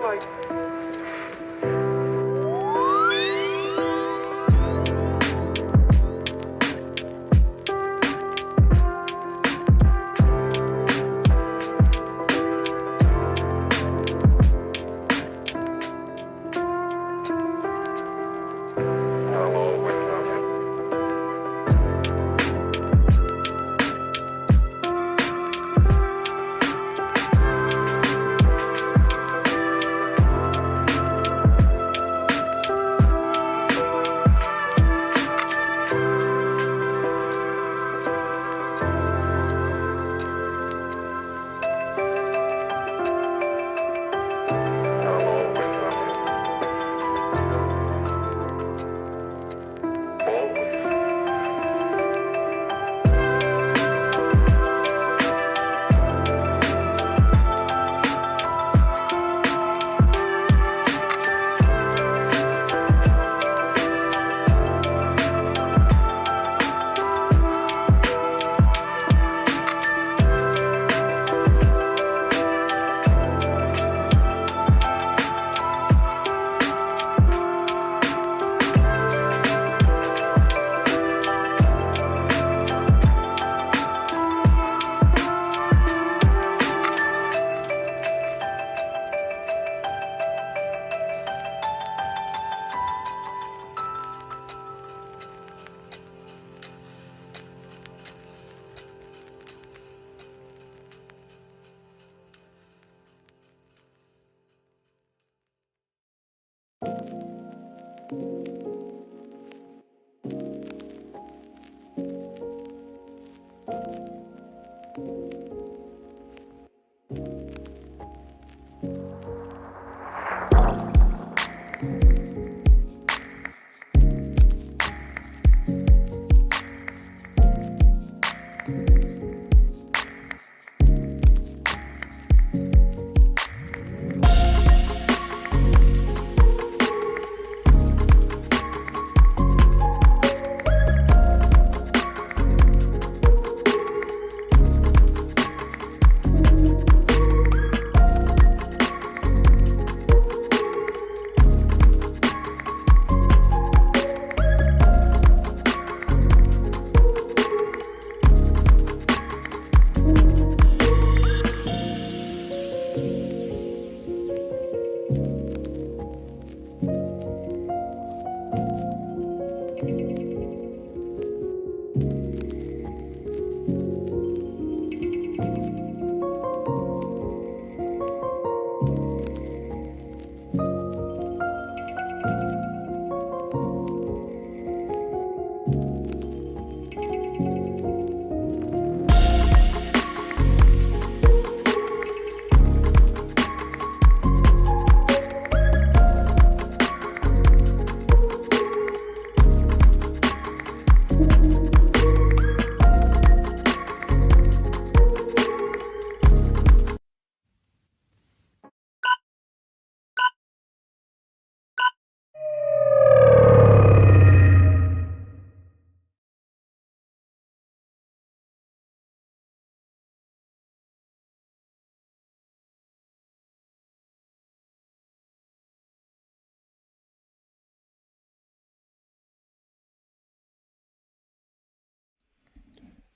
like.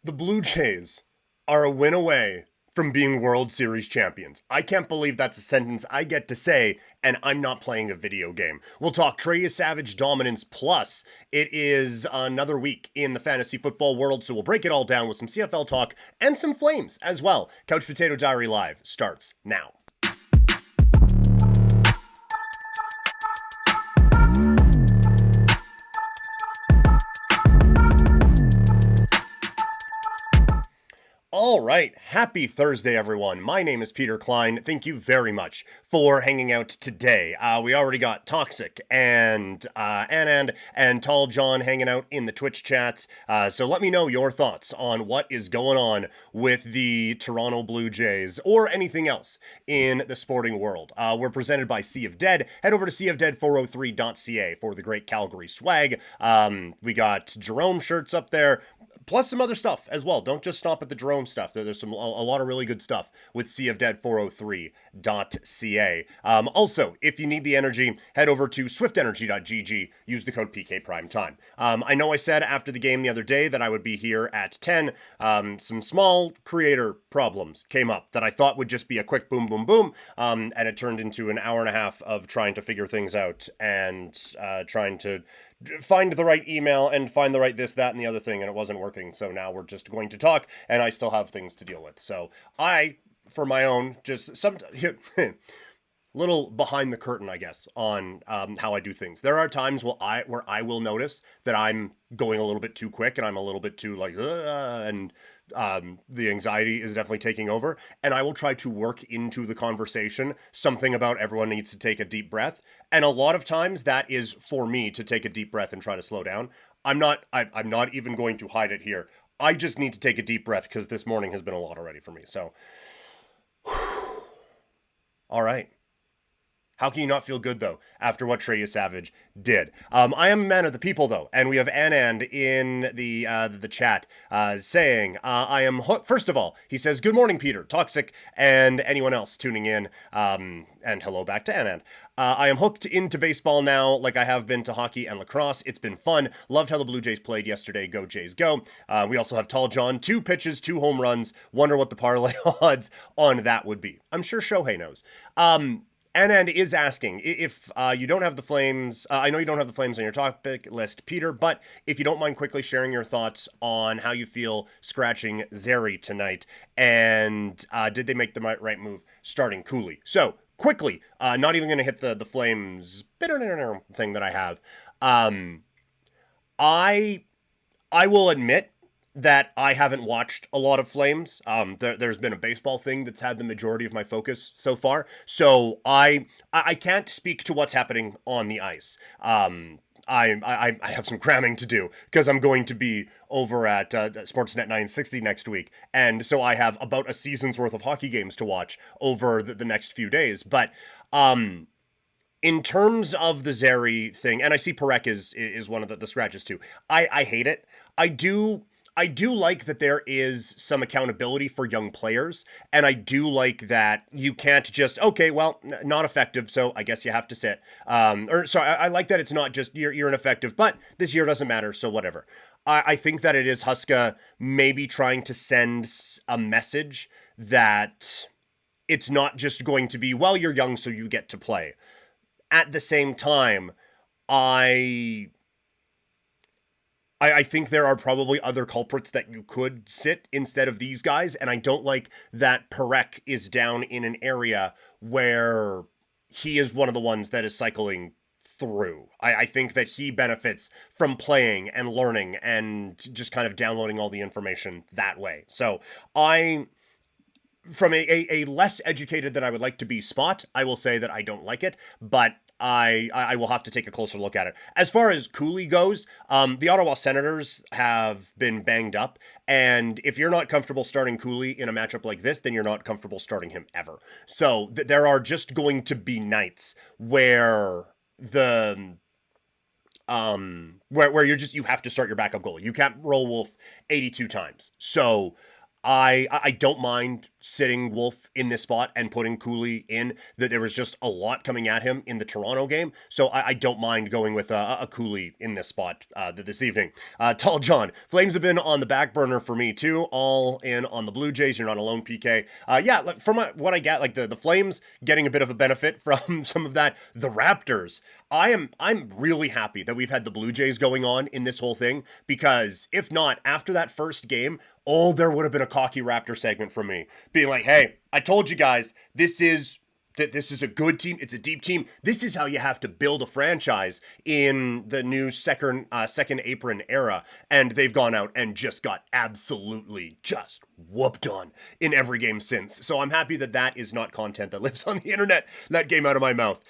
The Blue Jays are a win away from being World Series champions. I can't believe that's a sentence I get to say, and I'm not playing a video game. We'll talk Trey Yassavage dominance, plus it is another week in the fantasy football world, so we'll break it all down with some CFL talk and some Flames as well. Couch Potato Diary Live starts now. All right, happy Thursday, everyone. My name is Peter Klein. Thank you very much for hanging out today. We already got Toxic and Anand and Tall John hanging out in the Twitch chats. So let me know your thoughts on what is going on with the Toronto Blue Jays or anything else in the sporting world. We're presented by Sea of Dead. Head over to seaofdead403.ca for the great Calgary swag. We got Jerome shirts up there, plus some other stuff as well. Don't just stop at the Jerome stuff. There's there's a lot of really good stuff with cfdead403.ca. Also, if you need the energy, head over to swiftenergy.gg, use the code PKPrimetime. I know I said after the game the other day that I would be here at 10. Some small creator problems came up that I thought would just be a quick boom, boom, boom, and it turned into an hour and a half of trying to figure things out and trying to find the right email and find the right this, that, and the other thing, and it wasn't working. So now we're just going to talk, and I still have things to deal with. So I, for my own, just some little behind the curtain, I guess, on how I do things. There are times where I will notice that I'm going a little bit too quick, and I'm a little bit too like, and the anxiety is definitely taking over, and I will try to work into the conversation something about everyone needs to take a deep breath. And a lot of times that is for me to take a deep breath and try to slow down. I'm not even going to hide it here. I just need to take a deep breath because this morning has been a lot already for me. So, all right. How can you not feel good, though, after what Trey Yassavage did? I am a man of the people, though, and we have Anand in the chat saying, I am hooked. First of all, he says, good morning, Peter, Toxic, and anyone else tuning in, and hello back to Anand. I am hooked into baseball now like I have been to hockey and lacrosse. It's been fun. Loved how the Blue Jays played yesterday. Go Jays, go. We also have Tall John, 2 pitches, 2 home runs. Wonder what the parlay odds on that would be. I'm sure Shohei knows. Anand is asking if you don't have the Flames. I know you don't have the Flames on your topic list, Peter, but if you don't mind quickly sharing your thoughts on how you feel scratching Zeri tonight, and did they make the right move starting Cooley? So quickly, not even going to hit the Flames thing that I have. I will admit that I haven't watched a lot of Flames. There's been a baseball thing that's had the majority of my focus so far. So I can't speak to what's happening on the ice. I have some cramming to do because I'm going to be over at Sportsnet 960 next week. And so I have about a season's worth of hockey games to watch over the next few days. But in terms of the Zeri thing, and I see Perek is one of the scratches too. I hate it. I do like that there is some accountability for young players, and I do like that you can't just, okay, well, not effective, so I guess you have to sit. I like that it's not just you're ineffective, but this year doesn't matter, so whatever. I think that it is Huska maybe trying to send a message that it's not just going to be, well, you're young, so you get to play. At the same time, I think there are probably other culprits that you could sit instead of these guys, and I don't like that Perek is down in an area where he is one of the ones that is cycling through. I think that he benefits from playing and learning and just kind of downloading all the information that way. So from a less educated than I would like to be spot, I will say that I don't like it, but I will have to take a closer look at it. As far as Cooley goes, the Ottawa Senators have been banged up, and if you're not comfortable starting Cooley in a matchup like this, then you're not comfortable starting him ever. So there are just going to be nights where where you have to start your backup goalie. You can't roll Wolf 82 times. So I don't mind sitting Wolf in this spot and putting Cooley in. That there was just a lot coming at him in the Toronto game, so I don't mind going with a Cooley in this spot this evening. Tall John, Flames have been on the back burner for me too. All in on the Blue Jays. You're not alone, PK. Yeah, from what I get, like the Flames getting a bit of a benefit from some of that. The Raptors, I'm really happy that we've had the Blue Jays going on in this whole thing, because if not, after that first game, there would have been a cocky Raptor segment from me, being like, hey, I told you guys, this is a good team. It's a deep team. This is how you have to build a franchise in the new second apron era. And they've gone out and just got absolutely just whooped on in every game since. So I'm happy that is not content that lives on the internet. That came out of my mouth.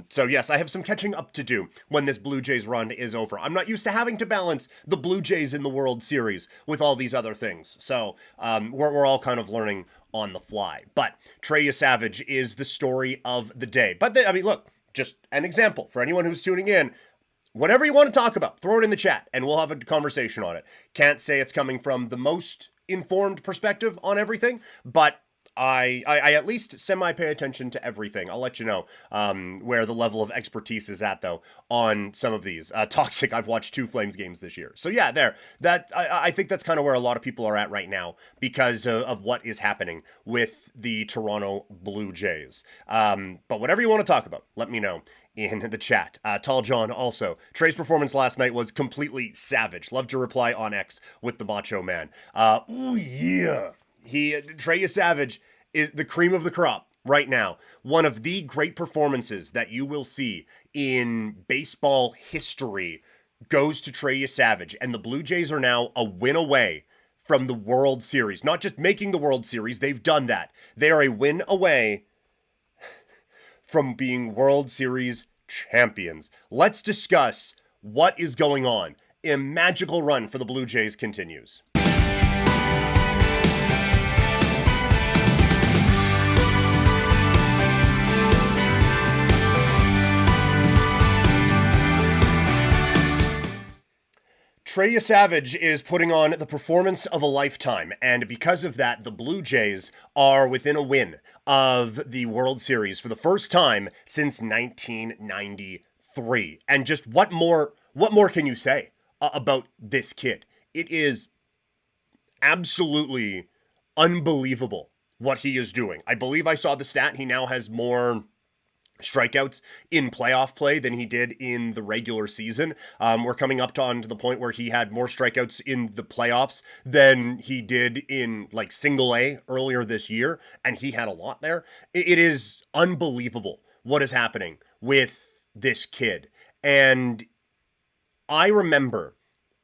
So yes, I have some catching up to do when this Blue Jays run is over. I'm not used to having to balance the Blue Jays in the World Series with all these other things. So we're all kind of learning on the fly. But Trey Yassavage is the story of the day. But look, just an example for anyone who's tuning in. Whatever you want to talk about, throw it in the chat and we'll have a conversation on it. Can't say it's coming from the most informed perspective on everything, but I at least semi-pay attention to everything. I'll let you know where the level of expertise is at, though, on some of these. Toxic, I've watched 2 Flames games this year. So yeah, I think that's kind of where a lot of people are at right now because of what is happening with the Toronto Blue Jays. But whatever you want to talk about, let me know in the chat. Tall John also. Trey's performance last night was completely savage. Love to reply on X with the Macho Man. Ooh, yeah. Trey Yassavage is the cream of the crop right now. One of the great performances that you will see in baseball history goes to Trey Yassavage, and the Blue Jays are now a win away from the World Series. Not just making the World Series, they've done that. They are a win away from being World Series champions. Let's discuss what is going on. A magical run for the Blue Jays continues. Trey Yassavage is putting on the performance of a lifetime, and because of that, the Blue Jays are within a win of the World Series for the first time since 1993. And just what more can you say about this kid? It is absolutely unbelievable what he is doing. I believe I saw the stat. He now has more strikeouts in playoff play than he did in the regular season. We're coming up to the point where he had more strikeouts in the playoffs than he did in like single A earlier this year, and he had a lot there. It is unbelievable what is happening with this kid. And I remember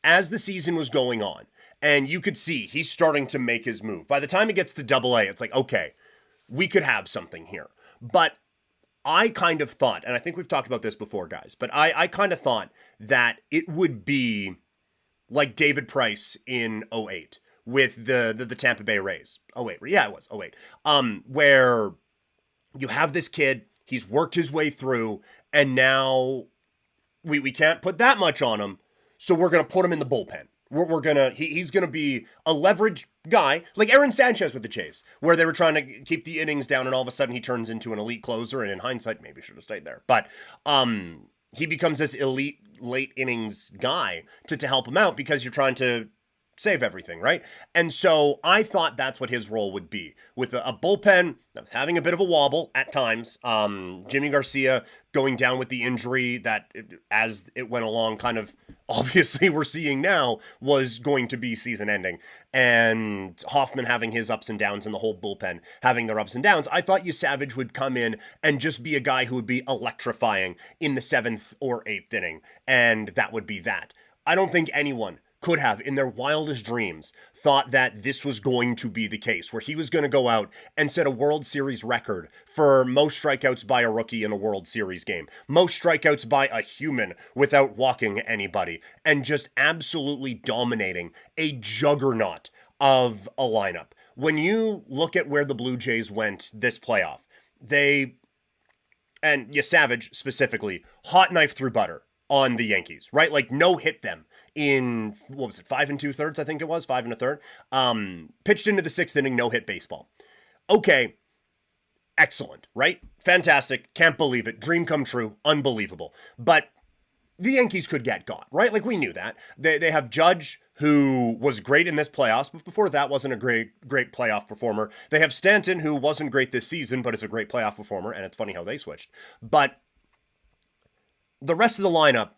as the season was going on, and you could see he's starting to make his move. By the time it gets to Double A, it's like, okay, we could have something here. But I kind of thought, and I think we've talked about this before, guys, but I kind of thought that it would be like David Price in 08 with the Tampa Bay Rays. 08, yeah, it was 08. Where you have this kid, he's worked his way through, and now we can't put that much on him, so we're going to put him in the bullpen. He's gonna be a leverage guy like Aaron Sanchez with the Jays, where they were trying to keep the innings down, and all of a sudden he turns into an elite closer. And in hindsight, maybe should have stayed there. But he becomes this elite late innings guy to help him out because you're trying to save everything, right? And so I thought that's what his role would be with a bullpen that was having a bit of a wobble at times. Jimmy Garcia going down with the injury that, as it went along, kind of obviously we're seeing now was going to be season ending. And Hoffman having his ups and downs and the whole bullpen having their ups and downs. I thought Yassavage would come in and just be a guy who would be electrifying in the 7th or 8th inning. And that would be that. I don't think anyone could have, in their wildest dreams, thought that this was going to be the case, where he was going to go out and set a World Series record for most strikeouts by a rookie in a World Series game, most strikeouts by a human without walking anybody, and just absolutely dominating a juggernaut of a lineup. When you look at where the Blue Jays went this playoff, and Yassavage specifically, hot knife through butter on the Yankees, right? Like no hit them in, 5 2/3, I think it was, 5 1/3. Pitched into the 6th inning, no hit baseball. Okay, excellent, right? Fantastic, can't believe it, dream come true, unbelievable. But the Yankees could get got, right? Like we knew that. They have Judge, who was great in this playoffs, but before that wasn't a great playoff performer. They have Stanton, who wasn't great this season, but is a great playoff performer, and it's funny how they switched. But the rest of the lineup,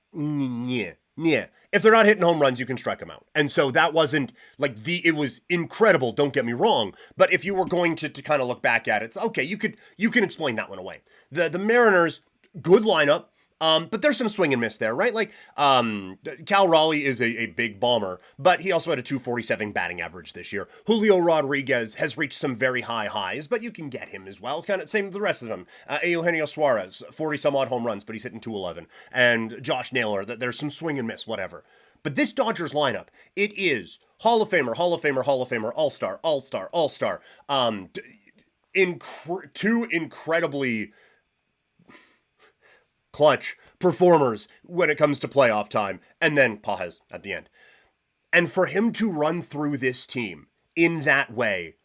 yeah. If they're not hitting home runs, you can strike them out. And so that wasn't like it was incredible, don't get me wrong. But if you were going to kind of look back at it, it's okay, you can explain that one away. The Mariners, good lineup. But there's some swing and miss there, right? Like, Cal Raleigh is a big bomber, but he also had a 247 batting average this year. Julio Rodriguez has reached some very high highs, but you can get him as well. Kind of same with the rest of them. Eugenio Suarez, 40 some odd home runs, but he's hitting 211. And Josh Naylor, there's some swing and miss, whatever. But this Dodgers lineup, it is Hall of Famer, All-Star. Two incredibly clutch performers when it comes to playoff time, and then Pages at the end. And for him to run through this team in that way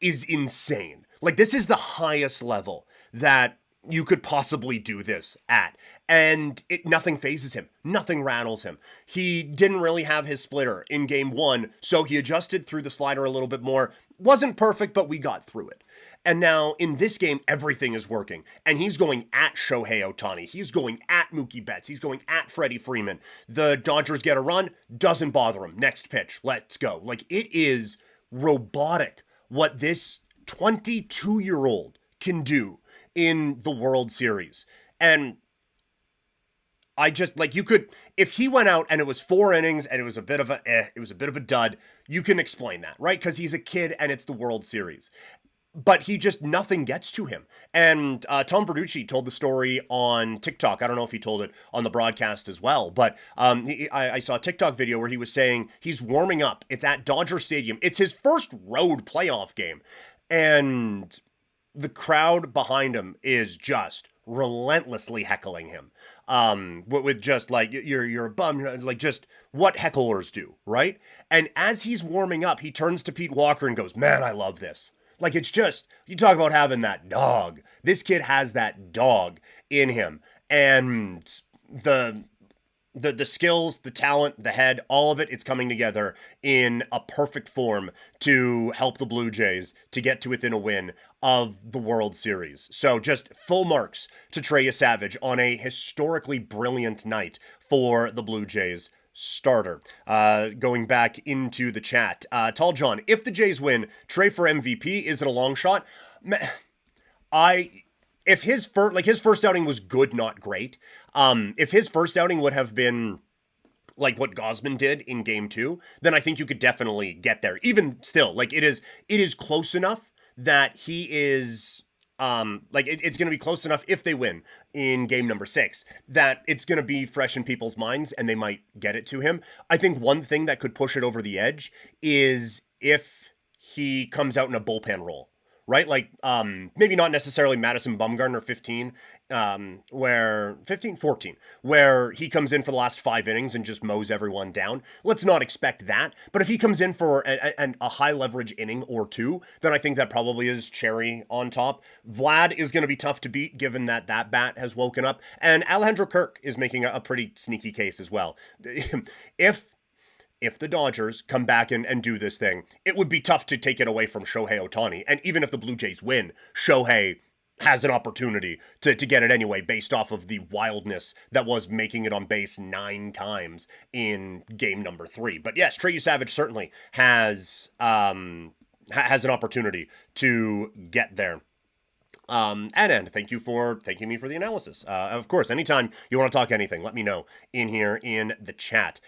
is insane. Like, this is the highest level that you could possibly do this at. And nothing phases him. Nothing rattles him. He didn't really have his splitter in game one, so he adjusted through the slider a little bit more. Wasn't perfect, but we got through it. And now in this game, everything is working. And he's going at Shohei Ohtani. He's going at Mookie Betts. He's going at Freddie Freeman. The Dodgers get a run, doesn't bother him. Next pitch, let's go. Like, it is robotic what this 22-year-old can do in the World Series. And I just, like, you could, if he went out and it was 4 innings and it was a bit of a dud, you can explain that, right? Because he's a kid and it's the World Series. But he just, nothing gets to him. And Tom Verducci told the story on TikTok. I don't know if he told it on the broadcast as well, but I saw a TikTok video where he was saying he's warming up. It's at Dodger Stadium. It's his first road playoff game. And the crowd behind him is just relentlessly heckling him. With just like, you're a bum, like just what hecklers do, right? And as he's warming up, he turns to Pete Walker and goes, "Man, I love this." Like, it's just, you talk about having that dog. This kid has that dog in him. And the skills, the talent, the head, all of it, it's coming together in a perfect form to help the Blue Jays to get to within a win of the World Series. So just full marks to Trey Yassavage on a historically brilliant night for the Blue Jays starter. Going back into the chat, Tall John, if the Jays win, Trey for MVP, is it a long shot? If his first outing was good, not great. If his first outing would have been like what Gausman did in game 2, then I think you could definitely get there. Even still, like, it is close enough that he is, it's going to be close enough if they win in game number 6 that it's going to be fresh in people's minds and they might get it to him. I think one thing that could push it over the edge is if he comes out in a bullpen role, right? Like, maybe not necessarily Madison Bumgarner 14, where he comes in for the last 5 innings and just mows everyone down. Let's not expect that. But if he comes in for a high leverage inning or 2, then I think that probably is cherry on top. Vlad is going to be tough to beat given that bat has woken up. And Alejandro Kirk is making a pretty sneaky case as well. If the Dodgers come back and do this thing, it would be tough to take it away from Shohei Ohtani. And even if the Blue Jays win, Shohei has an opportunity to get it anyway, based off of the wildness that was making it on base 9 times in game number 3. But yes, Trey Yassavage certainly has an opportunity to get there. And thank you for thanking me for the analysis. Of course, anytime you want to talk anything, let me know in here in the chat.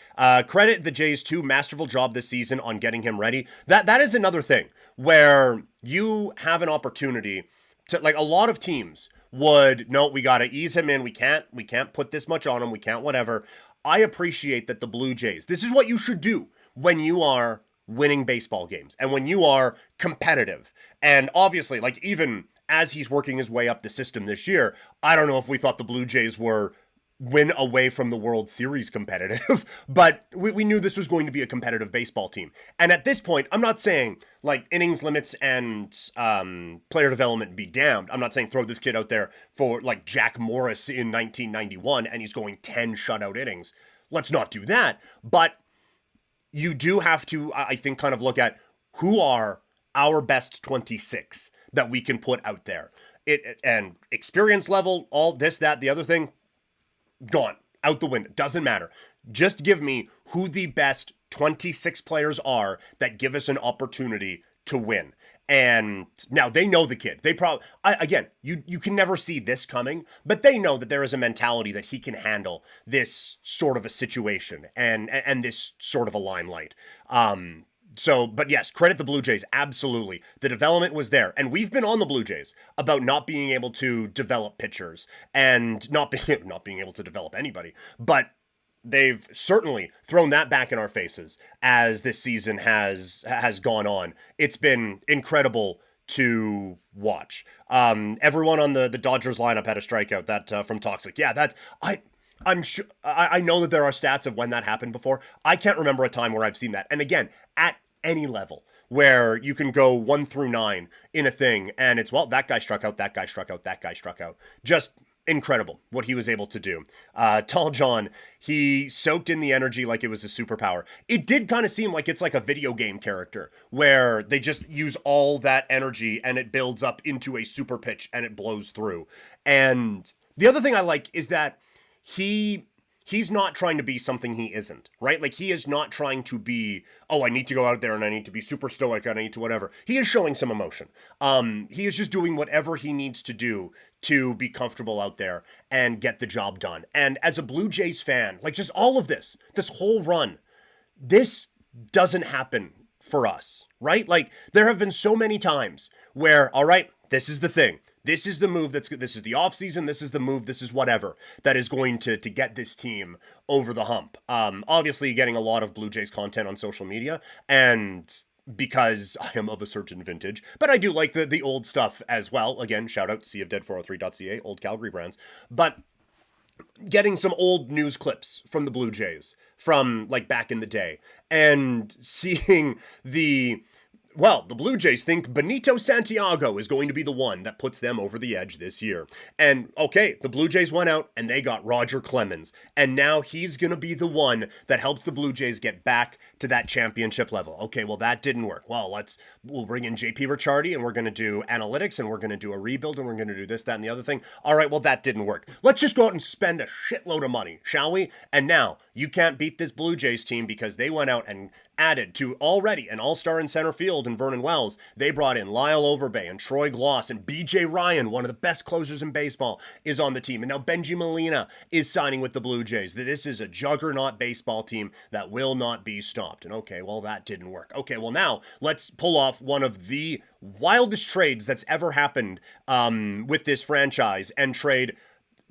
Credit the Jays too, masterful job this season on getting him ready. That is another thing where you have an opportunity to, like, a lot of teams would, no, we got to ease him in. We can't put this much on him. We can't whatever. I appreciate that the Blue Jays, this is what you should do when you are winning baseball games and when you are competitive. And obviously, like, even as he's working his way up the system this year, I don't know if we thought the Blue Jays were win away from the World Series competitive, but we knew this was going to be a competitive baseball team. And at this point, I'm not saying, like, innings limits and player development be damned. I'm not saying throw this kid out there for, like, Jack Morris in 1991 and he's going 10 shutout innings. Let's not do that. But you do have to, I think, kind of look at who are our best 26 that we can put out there. And experience level, all this, that, the other thing, gone, out the window, doesn't matter. Just give me who the best 26 players are that give us an opportunity to win. And now they know the kid. They probably, again, you can never see this coming, but they know that there is a mentality that he can handle this sort of a situation and this sort of a limelight. So, but yes, credit the Blue Jays, absolutely. The development was there. And we've been on the Blue Jays about not being able to develop pitchers and not being able to develop anybody. But they've certainly thrown that back in our faces as this season has gone on. It's been incredible to watch. Everyone on the Dodgers lineup had a strikeout that from Toxic. Yeah, I'm sure, I know that there are stats of when that happened before. I can't remember a time where I've seen that. And again, at any level, where you can go 1 through 9 in a thing, and it's, well, that guy struck out, that guy struck out, that guy struck out. Just incredible what he was able to do. Tall John, he soaked in the energy like it was a superpower. It did kind of seem like it's like a video game character where they just use all that energy and it builds up into a super pitch and it blows through. And the other thing I like is that he's not trying to be something he isn't, right? Like, he is not trying to be, oh, I need to go out there and I need to be super stoic and I need to whatever. He is showing some emotion. He is just doing whatever he needs to do to be comfortable out there and get the job done. And as a Blue Jays fan, like, just all of this whole run, this doesn't happen for us, right? Like, there have been so many times where, all right, this is the thing. This is the move this is the offseason, this is the move, this is whatever that is going to get this team over the hump. Obviously getting a lot of Blue Jays content on social media, and because I am of a certain vintage, but I do like the old stuff as well. Again, shout out seaofdead403.ca, old Calgary brands. But getting some old news clips from the Blue Jays from like back in the day and seeing the Blue Jays think Benito Santiago is going to be the one that puts them over the edge this year. And okay, the Blue Jays went out and they got Roger Clemens. And now he's going to be the one that helps the Blue Jays get back to that championship level. Okay, well, that didn't work. Well, we'll bring in JP Ricciardi and we're going to do analytics and we're going to do a rebuild and we're going to do this, that, and the other thing. All right, well, that didn't work. Let's just go out and spend a shitload of money, shall we? And now you can't beat this Blue Jays team because they went out and added to already an all-star in center field in Vernon Wells. They brought in Lyle Overbay and Troy Gloss, and BJ Ryan, one of the best closers in baseball, is on the team. And now Benji Molina is signing with the Blue Jays. This is a juggernaut baseball team that will not be stopped. And okay, well, that didn't work. Okay, well, now let's pull off one of the wildest trades that's ever happened with this franchise and trade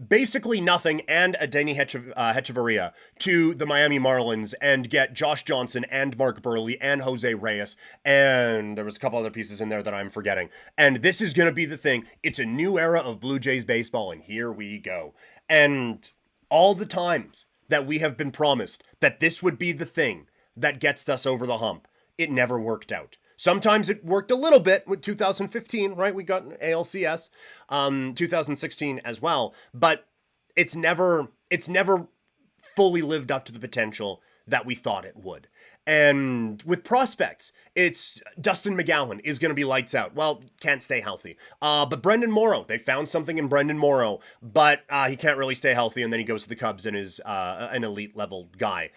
basically nothing and Adeiny Hechavarria to the Miami Marlins and get Josh Johnson and Mark Burley and Jose Reyes, and there was a couple other pieces in there that I'm forgetting. And this is going to be the thing. It's a new era of Blue Jays baseball, and here we go. And all the times that we have been promised that this would be the thing that gets us over the hump, it never worked out. Sometimes it worked a little bit with 2015, right? We got ALCS, 2016 as well, but it's never fully lived up to the potential that we thought it would. And with prospects, it's Dustin McGowan is going to be lights out. Well, can't stay healthy. But Brendan Morrow, they found something in Brendan Morrow, but he can't really stay healthy, and then he goes to the Cubs and is an elite level guy.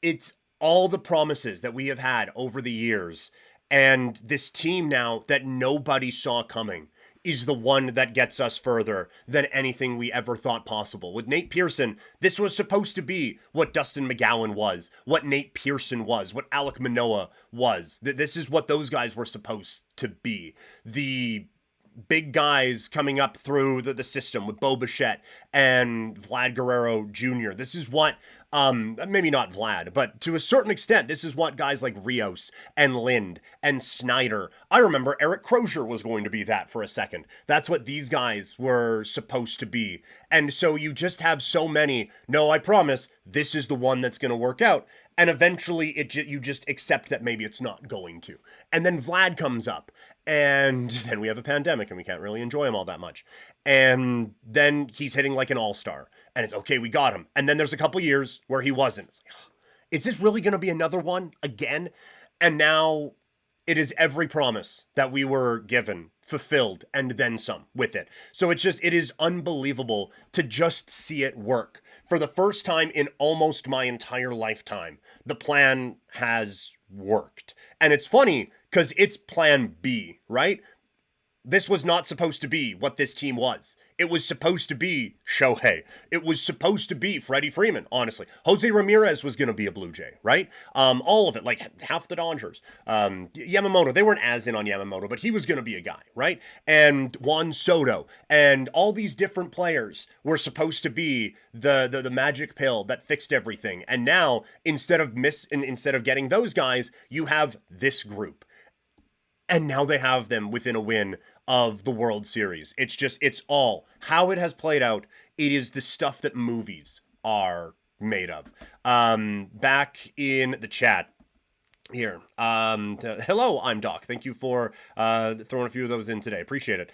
It's all the promises that we have had over the years, and this team now that nobody saw coming is the one that gets us further than anything we ever thought possible. With Nate Pearson, this was supposed to be what Dustin McGowan was, what Nate Pearson was, what Alek Manoah was. This is what those guys were supposed to be. The big guys coming up through the system with Bo Bichette and Vlad Guerrero Jr. This is what, maybe not Vlad, but to a certain extent, this is what guys like Rios and Lind and Snyder. I remember Eric Crozier was going to be that for a second. That's what these guys were supposed to be. And so you just have so many, no, I promise, this is the one that's going to work out. And eventually you just accept that maybe it's not going to. And then Vlad comes up, and then we have a pandemic and we can't really enjoy him all that much. And then he's hitting like an all-star, and it's okay, we got him. And then there's a couple years where he wasn't. It's like, is this really going to be another one again? And now it is every promise that we were given fulfilled and then some with it. So it is unbelievable to just see it work. For the first time in almost my entire lifetime, the plan has worked. And it's funny because it's plan B, right? This was not supposed to be what this team was. It was supposed to be Shohei. It was supposed to be Freddie Freeman, honestly. Jose Ramirez was going to be a Blue Jay, right? All of it, like half the Dodgers. Yamamoto, they weren't as in on Yamamoto, but he was going to be a guy, right? And Juan Soto and all these different players were supposed to be the magic pill that fixed everything. And now, instead of getting those guys, you have this group. And now they have them within a win of the World Series. It's all how it has played out. It is the stuff that movies are made of. Back in the chat, here. Hello, I'm Doc. Thank you for throwing a few of those in today. Appreciate it.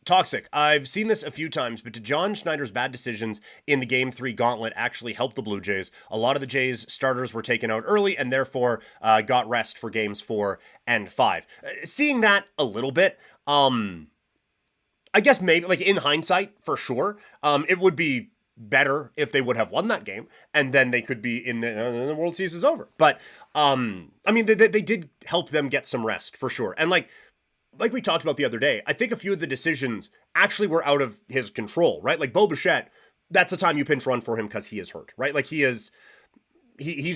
Toxic. I've seen this a few times, but did John Schneider's bad decisions in the Game 3 gauntlet actually help the Blue Jays? A lot of the Jays starters were taken out early and therefore got rest for Games 4 and 5. Seeing that a little bit, I guess maybe, like, in hindsight, for sure, it would be better if they would have won that game, and then they could be in the World Series is over. But, I mean, they did help them get some rest, for sure. And, like we talked about the other day, I think a few of the decisions actually were out of his control, right? Like, Bo Bichette, that's the time you pinch run for him because he is hurt, right? Like, he's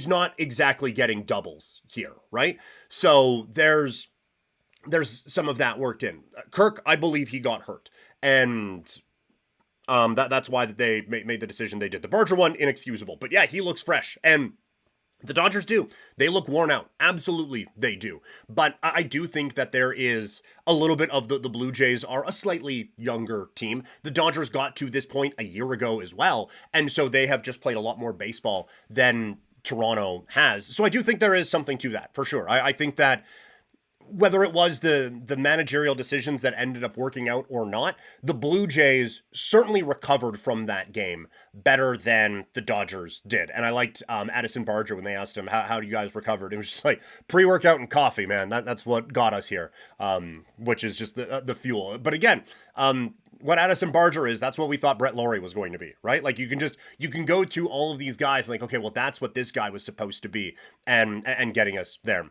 not exactly getting doubles here, right? So there's some of that worked in. Kirk, I believe he got hurt, and that's why they made the decision they did. The Barger one, inexcusable, but yeah, he looks fresh, and the Dodgers do. They look worn out. Absolutely, they do. But I do think that there is a little bit of the Blue Jays are a slightly younger team. The Dodgers got to this point a year ago as well, and so they have just played a lot more baseball than Toronto has. So I do think there is something to that, for sure. I think that whether it was the managerial decisions that ended up working out or not, the Blue Jays certainly recovered from that game better than the Dodgers did. And I liked Addison Barger when they asked him, how do you guys recovered? It was just like pre-workout and coffee, man. That's what got us here, which is just the fuel. But again, what Addison Barger is, that's what we thought Brett Laurie was going to be, right? Like, you can go to all of these guys and like, okay, well, that's what this guy was supposed to be, and getting us there.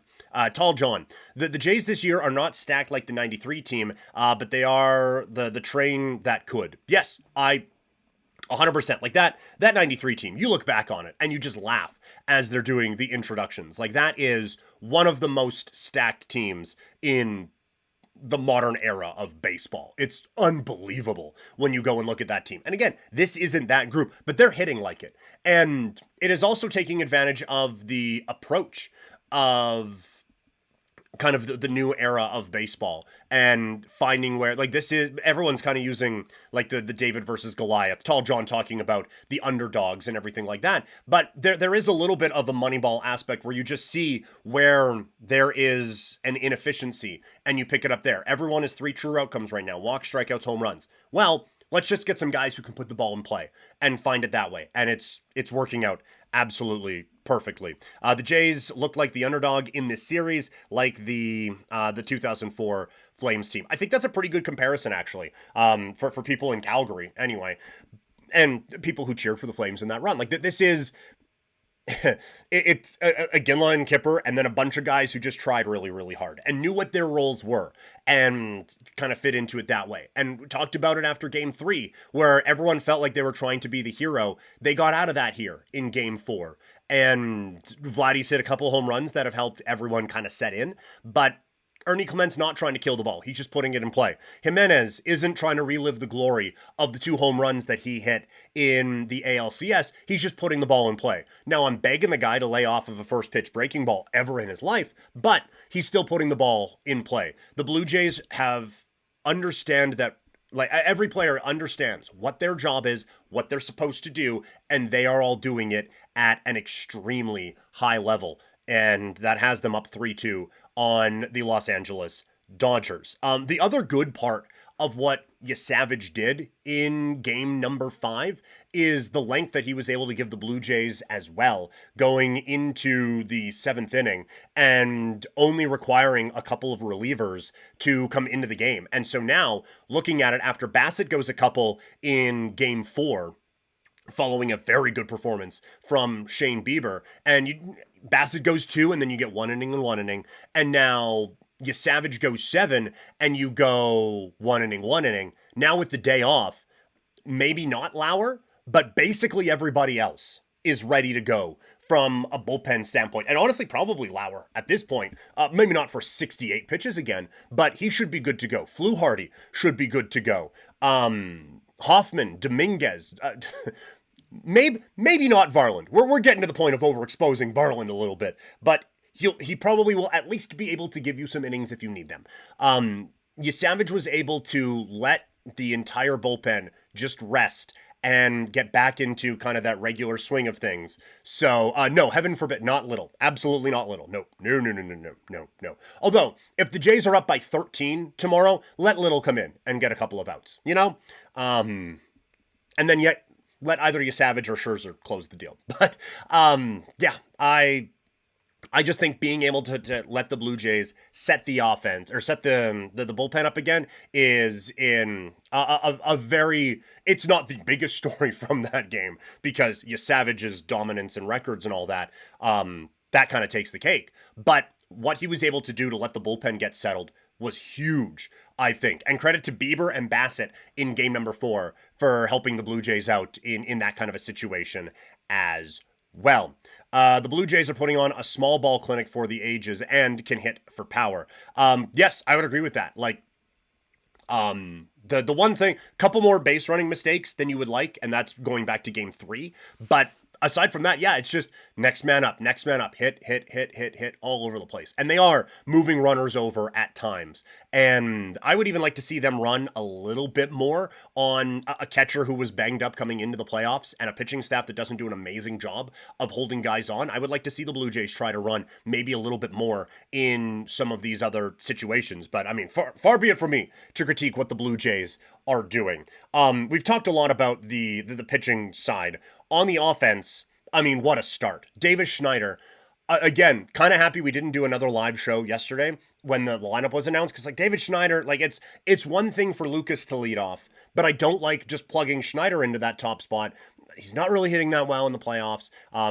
Tall John, the Jays this year are not stacked like the 93 team, but they are the train that could. Yes, 100%. Like that 93 team, you look back on it and you just laugh as they're doing the introductions. Like, that is one of the most stacked teams in the modern era of baseball. It's unbelievable when you go and look at that team. And again, this isn't that group, but they're hitting like it. And it is also taking advantage of the approach of kind of the new era of baseball and finding where, like, this is, everyone's kind of using like the David versus Goliath, Tall John talking about the underdogs and everything like that. But there is a little bit of a Moneyball aspect where you just see where there is an inefficiency and you pick it up there. Everyone is 3 true outcomes right now: walks, strikeouts, home runs. Well, let's just get some guys who can put the ball in play and find it that way. And it's working out absolutely perfectly. The Jays look like the underdog in this series, like the 2004 Flames team. I think that's a pretty good comparison, actually, for people in Calgary, anyway, and people who cheered for the Flames in that run. Like, this is... it's a Ginla and Kipper, and then a bunch of guys who just tried really, really hard and knew what their roles were and kind of fit into it that way. And we talked about it after Game 3, where everyone felt like they were trying to be the hero. They got out of that here in Game 4. And Vladdy's hit a couple home runs that have helped everyone kind of set in. But Ernie Clement's not trying to kill the ball. He's just putting it in play. Jimenez isn't trying to relive the glory of the 2 home runs that he hit in the ALCS. He's just putting the ball in play. Now, I'm begging the guy to lay off of a first pitch breaking ball ever in his life, but he's still putting the ball in play. The Blue Jays understand that, like, every player understands what their job is, what they're supposed to do, and they are all doing it at an extremely high level. And that has them up 3-2 on the Los Angeles Dodgers. The other good part of what Yassavage did in game number 5 is the length that he was able to give the Blue Jays as well, going into the 7th inning and only requiring a couple of relievers to come into the game. And so now, looking at it, after Bassett goes a couple in game 4, following a very good performance from Shane Bieber, and Bassett goes 2, and then you get 1 inning and 1 inning, and now Yassavage goes 7, and you go 1 inning, 1 inning. Now with the day off, maybe not Lauer, but basically everybody else is ready to go from a bullpen standpoint. And honestly, probably Lauer at this point. Maybe not for 68 pitches again, but he should be good to go. Fluharty should be good to go. Hoffman, Dominguez, maybe not Varland. We're getting to the point of overexposing Varland a little bit, but he probably will at least be able to give you some innings if you need them. Yassavage was able to let the entire bullpen just rest and get back into kind of that regular swing of things. So, no, heaven forbid, not Little. Absolutely not Little. No, no, no, no, no, no, no, no. Although, if the Jays are up by 13 tomorrow, let Little come in and get a couple of outs, you know? And then yet, let either Yassavage or Scherzer close the deal. But, yeah, I just think being able to let the Blue Jays set the offense or set the bullpen up again is in a very, it's not the biggest story from that game because Yassavage's dominance and records and all that, that kind of takes the cake. But what he was able to do to let the bullpen get settled was huge, I think. And credit to Bieber and Bassett in game number 4 for helping the Blue Jays out in that kind of a situation as well. The Blue Jays are putting on a small ball clinic for the ages and can hit for power. Yes, I would agree with that. Like, the one thing, couple more base running mistakes than you would like, and that's going back to game 3. But aside from that, yeah, it's just next man up, hit all over the place. And they are moving runners over at times. And I would even like to see them run a little bit more on a catcher who was banged up coming into the playoffs and a pitching staff that doesn't do an amazing job of holding guys on. I would like to see the Blue Jays try to run maybe a little bit more in some of these other situations. But I mean, far be it from me to critique what the Blue Jays are doing. We've talked a lot about the pitching side. On the offense, I mean, what a start. Davis Schneider, again, kind of happy we didn't do another live show yesterday when the lineup was announced, because like David Schneider, like it's one thing for Lucas to lead off, but I don't like just plugging Schneider into that top spot. He's not really hitting that well in the playoffs,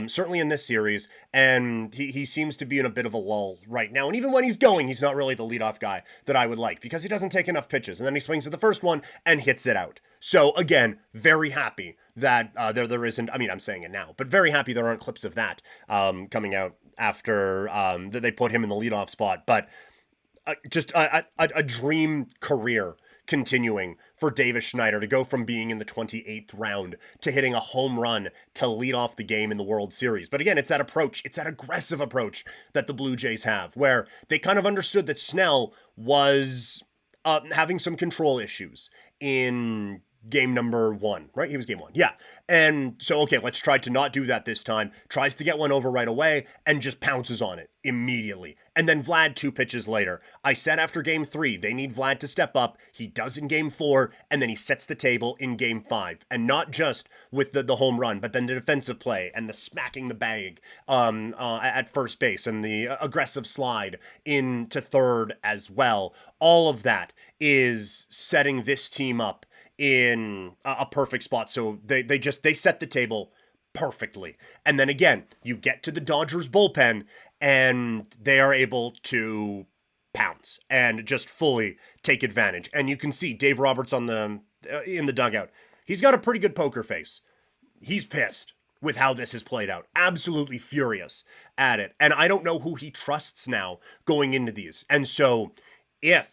certainly in this series, and he seems to be in a bit of a lull right now. And even when he's going, he's not really the leadoff guy that I would like because he doesn't take enough pitches, and then he swings at the first one and hits it out. So again, very happy that there isn't, I mean, I'm saying it now, but very happy there aren't clips of that coming out after that they put him in the leadoff spot. But just a dream career continuing for Davis Schneider to go from being in the 28th round to hitting a home run to lead off the game in the World Series. But again, it's that approach, it's that aggressive approach that the Blue Jays have, where they kind of understood that Snell was having some control issues in game number 1, right? He was game 1. Yeah. And so, okay, let's try to not do that this time. Tries to get one over right away and just pounces on it immediately. And then Vlad 2 pitches later. I said after game 3, they need Vlad to step up. He does in game 4, and then he sets the table in game 5. And not just with the home run, but then the defensive play and the smacking the bag at first base and the aggressive slide into third as well. All of that is setting this team up in a perfect spot. So they set the table perfectly. And then again, you get to the Dodgers bullpen and they are able to pounce and just fully take advantage. And you can see Dave Roberts in the dugout. He's got a pretty good poker face. He's pissed with how this has played out. Absolutely furious at it. And I don't know who he trusts now going into these. And so if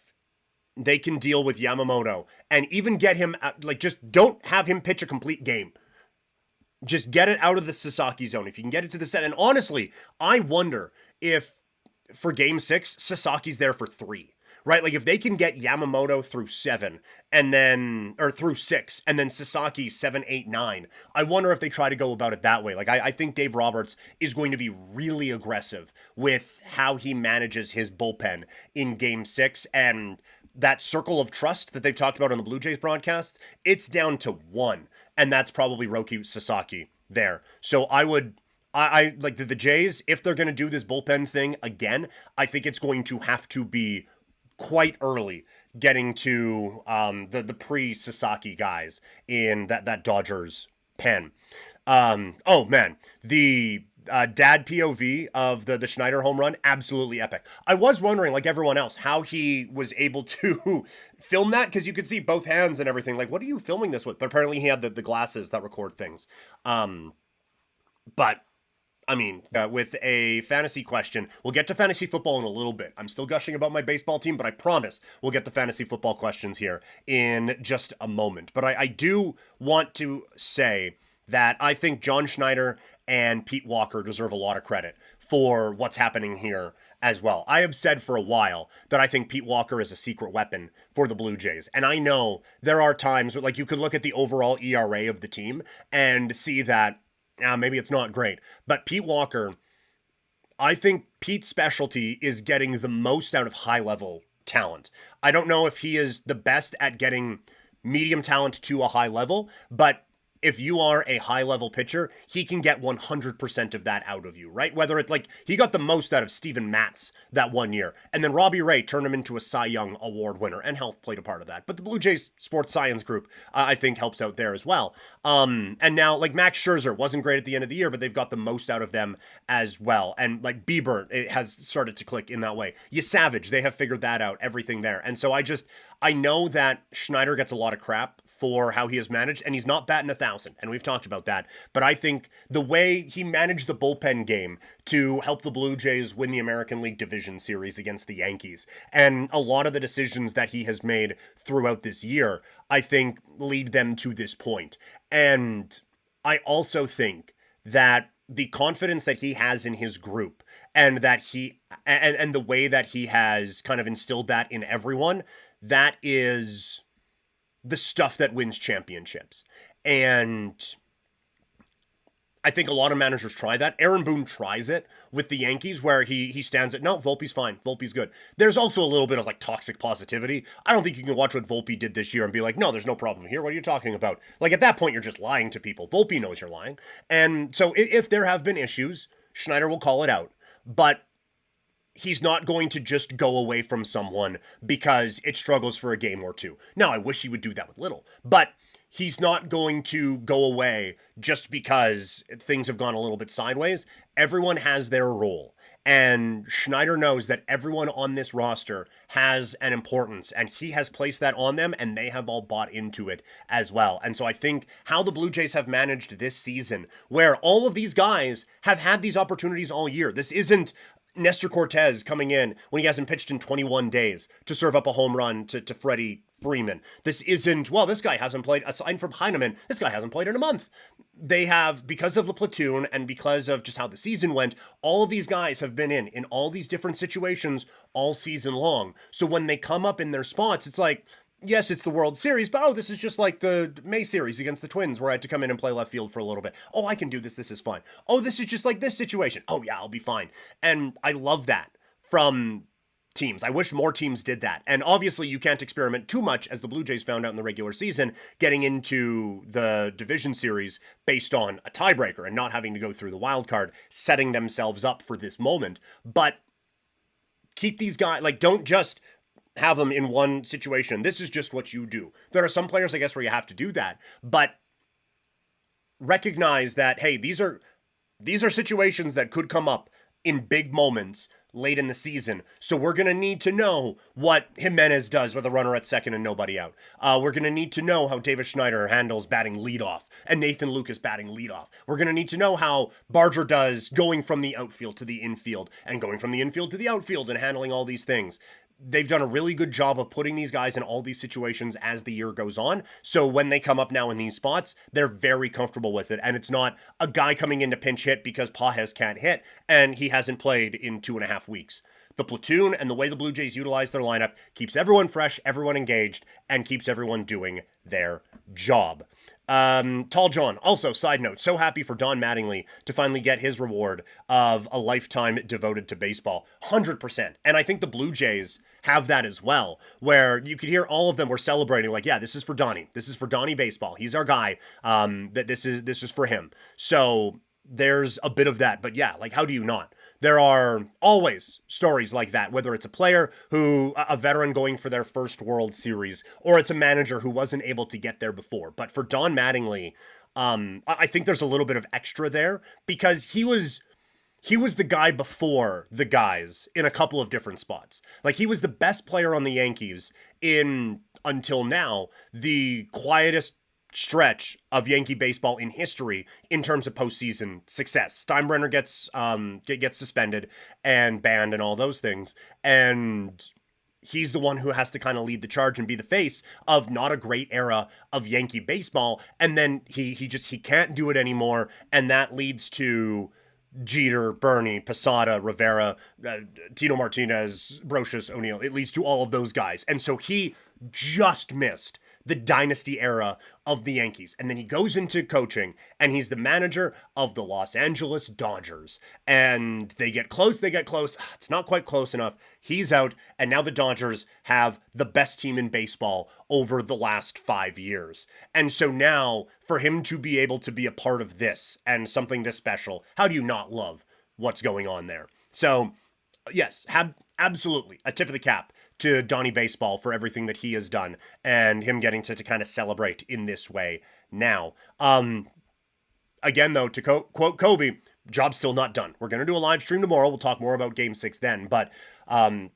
they can deal with Yamamoto and even get him, like, just don't have him pitch a complete game. Just get it out of the Sasaki zone. If you can get it to the set. And honestly, I wonder if for game 6, Sasaki's there for 3, right? Like if they can get Yamamoto through 7 and then, or through 6 and then Sasaki 7, 8, 9. I wonder if they try to go about it that way. Like I think Dave Roberts is going to be really aggressive with how he manages his bullpen in game 6. And that circle of trust that they've talked about on the Blue Jays broadcasts, it's down to 1. And that's probably Roki Sasaki there. So I like the Jays, if they're going to do this bullpen thing again, I think it's going to have to be quite early getting to the pre-Sasaki guys in that Dodgers pen. Oh man, the dad POV of the Schneider home run, absolutely epic. I was wondering, like everyone else, how he was able to film that, because you could see both hands and everything. Like, what are you filming this with? But apparently he had the glasses that record things. But I mean, with a fantasy question, we'll get to fantasy football in a little bit. I'm still gushing about my baseball team, but I promise we'll get to fantasy football questions here in just a moment. But I do want to say that I think John Schneider and Pete Walker deserve a lot of credit for what's happening here as well. I have said for a while that I think Pete Walker is a secret weapon for the Blue Jays. And I know there are times where, like, you could look at the overall ERA of the team and see that maybe it's not great. But Pete Walker, I think Pete's specialty is getting the most out of high-level talent. I don't know if he is the best at getting medium talent to a high level, but if you are a high-level pitcher, he can get 100% of that out of you, right? Whether it's like, he got the most out of Steven Matz that one year, and then Robbie Ray turned him into a Cy Young Award winner, and health played a part of that. But the Blue Jays Sports Science group, I think, helps out there as well. And now, like, Max Scherzer wasn't great at the end of the year, but they've got the most out of them as well. And, like, Bieber, it has started to click in that way. Yassavage, they have figured that out, everything there. And so I know that Schneider gets a lot of crap for how he has managed, and he's not batting 1,000, and we've talked about that. But I think the way he managed the bullpen game to help the Blue Jays win the American League Division Series against the Yankees, and a lot of the decisions that he has made throughout this year, I think lead them to this point. And I also think that the confidence that he has in his group, and that and the way that he has kind of instilled that in everyone, that is the stuff that wins championships. And I think a lot of managers try that. Aaron Boone tries it with the Yankees, where he stands at, no, Volpe's fine. Volpe's good. There's also a little bit of, like, toxic positivity. I don't think you can watch what Volpe did this year and be like, no, there's no problem here. What are you talking about? Like, at that point, you're just lying to people. Volpe knows you're lying. And so if there have been issues, Schneider will call it out. But he's not going to just go away from someone because it struggles for a game or two. Now, I wish he would do that with Little, but he's not going to go away just because things have gone a little bit sideways. Everyone has their role, and Schneider knows that everyone on this roster has an importance, and he has placed that on them, and they have all bought into it as well. And so I think how the Blue Jays have managed this season, where all of these guys have had these opportunities all year. This isn't Nestor Cortez coming in when he hasn't pitched in 21 days to serve up a home run to Freddie Freeman. This isn't, well, this guy hasn't played, aside from Heineman, this guy hasn't played in a month. They have, because of the platoon and because of just how the season went, all of these guys have been in all these different situations all season long. So when they come up in their spots, it's like, yes, it's the World Series, but this is just like the May series against the Twins where I had to come in and play left field for a little bit. Oh, I can do this. This is fine. Oh, this is just like this situation. Oh, yeah, I'll be fine. And I love that from teams. I wish more teams did that. And obviously you can't experiment too much, as the Blue Jays found out in the regular season, getting into the division series based on a tiebreaker and not having to go through the wild card, setting themselves up for this moment. But keep these guys, like, don't just have them in one situation. This is just what you do. There are some players, I guess, where you have to do that, but recognize that, hey, these are situations that could come up in big moments late in the season. So we're going to need to know what Jimenez does with a runner at second and nobody out. We're going to need to know how David Schneider handles batting leadoff and Nathan Lucas batting leadoff. We're going to need to know how Barger does going from the outfield to the infield and going from the infield to the outfield and handling all these things. They've done a really good job of putting these guys in all these situations as the year goes on. So when they come up now in these spots, they're very comfortable with it. And it's not a guy coming in to pinch hit because Pages can't hit and he hasn't played in 2.5 weeks. The platoon and the way the Blue Jays utilize their lineup keeps everyone fresh, everyone engaged, and keeps everyone doing their job. Tall John, also, side note, so happy for Don Mattingly to finally get his reward of a lifetime devoted to baseball. 100%. And I think the Blue Jays have that as well, where you could hear all of them were celebrating, like, yeah, this is for Donnie. This is for Donnie Baseball. He's our guy. That this is for him. So there's a bit of that. But yeah, like, how do you not? There are always stories like that, whether it's a player a veteran going for their first World Series, or it's a manager who wasn't able to get there before. But for Don Mattingly, I think there's a little bit of extra there because he was the guy before the guys in a couple of different spots. Like, he was the best player on the Yankees in, until now, the quietest stretch of Yankee baseball in history in terms of postseason success. Steinbrenner gets suspended and banned and all those things, and he's the one who has to kind of lead the charge and be the face of not a great era of Yankee baseball, and then he can't do it anymore, and that leads to Jeter, Bernie, Posada, Rivera, Tino Martinez, Brocious, O'Neill. It leads to all of those guys. And so he just missed the dynasty era of the Yankees. And then he goes into coaching, and he's the manager of the Los Angeles Dodgers. And they get close. It's not quite close enough. He's out, and now the Dodgers have the best team in baseball over the last 5 years. And so now, for him to be able to be a part of this and something this special, how do you not love what's going on there? So, yes, absolutely, a tip of the cap to Donnie Baseball for everything that he has done and him getting to kind of celebrate in this way now. Again, though, to quote Kobe, job's still not done. We're going to do a live stream tomorrow. We'll talk more about Game 6 then, but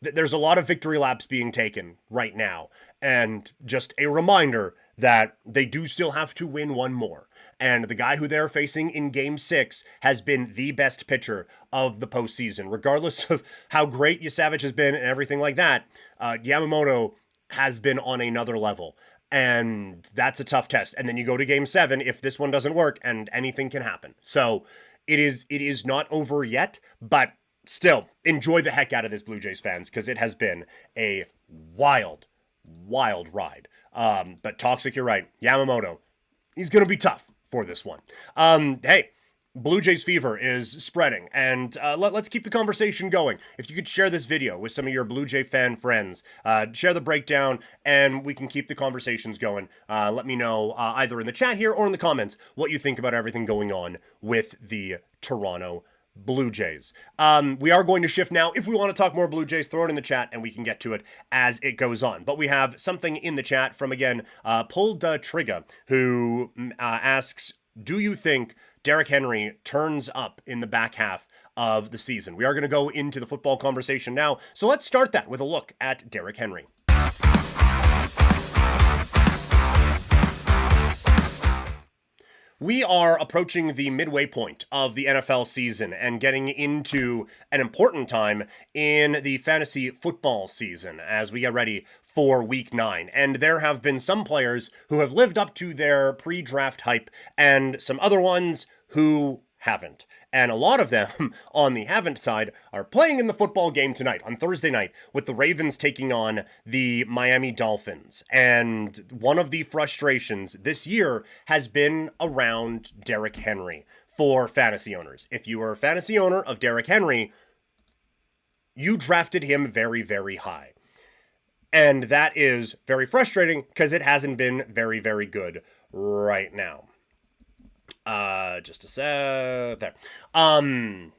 there's a lot of victory laps being taken right now. And just a reminder that they do still have to win one more. And the guy who they're facing in Game 6 has been the best pitcher of the postseason. Regardless of how great Yassavage has been and everything like that, Yamamoto has been on another level. And that's a tough test. And then you go to Game 7 if this one doesn't work, and anything can happen. So it is not over yet, but still, enjoy the heck out of this, Blue Jays fans, because it has been a wild ride. But Toxic, you're right. Yamamoto, he's going to be tough for this one. Hey, Blue Jays fever is spreading, and let's keep the conversation going. If you could share this video with some of your Blue Jay fan friends, share the breakdown, and we can keep the conversations going. Let me know either in the chat here or in the comments what you think about everything going on with the Toronto Blue Jays. We are going to shift now. If we want to talk more Blue Jays, throw it in the chat and we can get to it as it goes on. But we have something in the chat from, again, Pulled Trigger, who asks, do you think Derrick Henry turns up in the back half of the season? We are going to go into the football conversation now. So let's start that with a look at Derrick Henry. We are approaching the midway point of the NFL season and getting into an important time in the fantasy football season as we get ready for Week 9. And there have been some players who have lived up to their pre-draft hype and some other ones who haven't. And a lot of them on the haven't side are playing in the football game tonight on Thursday night with the Ravens taking on the Miami Dolphins. And one of the frustrations this year has been around Derrick Henry for fantasy owners. If you are a fantasy owner of Derrick Henry, you drafted him very, very high. And that is very frustrating because it hasn't been very, very good right now. Just a sec there. And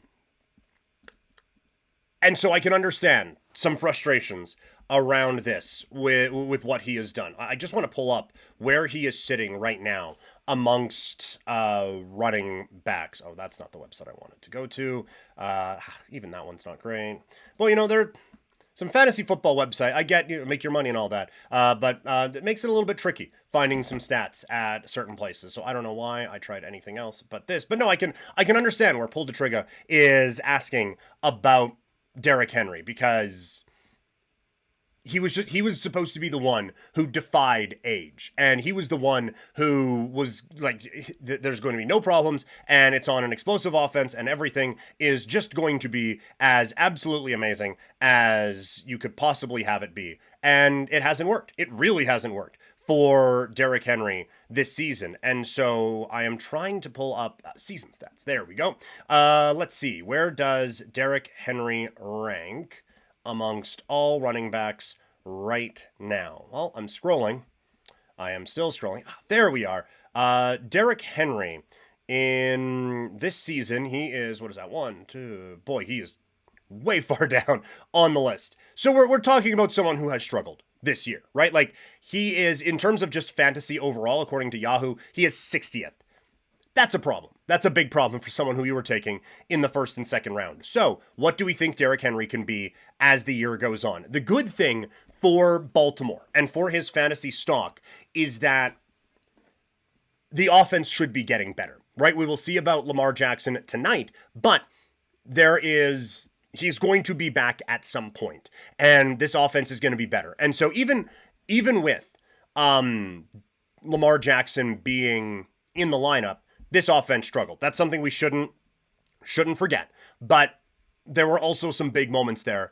so I can understand some frustrations around this with what he has done. I just want to pull up where he is sitting right now amongst running backs. Oh, that's not the website I wanted to go to. Even that one's not great. Well, there some fantasy football website. I get make your money and all that, but it makes it a little bit tricky finding some stats at certain places. So I don't know why I tried anything else but this. But no, I can understand where Pull the Trigger is asking about Derrick Henry because he was supposed to be the one who defied age, and he was the one who was like, there's going to be no problems, and it's on an explosive offense, and everything is just going to be as absolutely amazing as you could possibly have it be. And it hasn't worked. It really hasn't worked for Derrick Henry this season. And so I am trying to pull up season stats. There we go. Let's see. Where does Derrick Henry rank amongst all running backs right now? Well, I'm scrolling. I am still scrolling. There we are. Derrick Henry in this season, he is, what is that? Boy, he is way far down on the list. So we're talking about someone who has struggled this year, right? Like, he is, in terms of just fantasy overall, according to Yahoo, he is 60th. That's a problem. That's a big problem for someone who you were taking in the first and second round. So what do we think Derrick Henry can be as the year goes on? The good thing for Baltimore and for his fantasy stock is that the offense should be getting better, right? We will see about Lamar Jackson tonight, but he's going to be back at some point, and this offense is going to be better. And so even with Lamar Jackson being in the lineup, this offense struggled. That's something we shouldn't Shouldn't forget. But there were also some big moments there.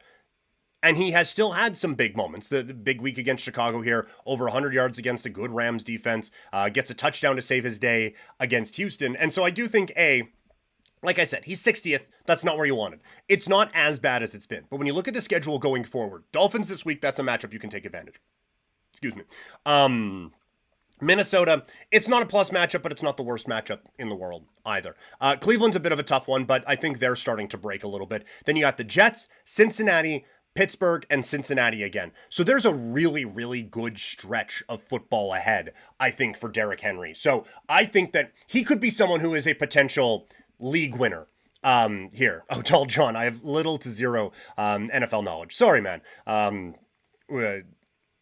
And he has still had some big moments. The big week against Chicago here, over 100 yards against a good Rams defense, gets a touchdown to save his day against Houston. And so I do think, like I said, he's 60th. That's not where you wanted. It's not as bad as it's been. But when you look at the schedule going forward, Dolphins this week, that's a matchup you can take advantage. Excuse me. Minnesota, it's not a plus matchup, but it's not the worst matchup in the world either. Cleveland's a bit of a tough one, but I think they're starting to break a little bit. Then you got the Jets, Cincinnati, Pittsburgh, and Cincinnati again. So there's a really, really good stretch of football ahead, I think, for Derrick Henry. So I think that he could be someone who is a potential league winner. Here. Oh, tall John, I have little to zero NFL knowledge. Sorry, man.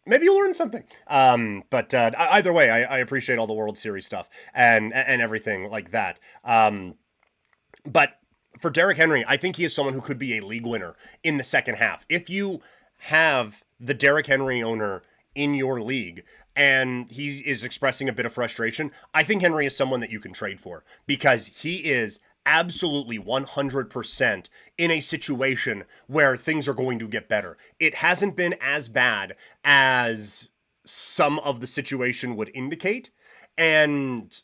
Maybe you'll learn something. But either way, I appreciate all the World Series stuff and everything like that. But for Derrick Henry, I think he is someone who could be a league winner in the second half. If you have the Derrick Henry owner in your league and he is expressing a bit of frustration, I think Henry is someone that you can trade for because he is absolutely 100% in a situation where things are going to get better. It hasn't been as bad as some of the situation would indicate, and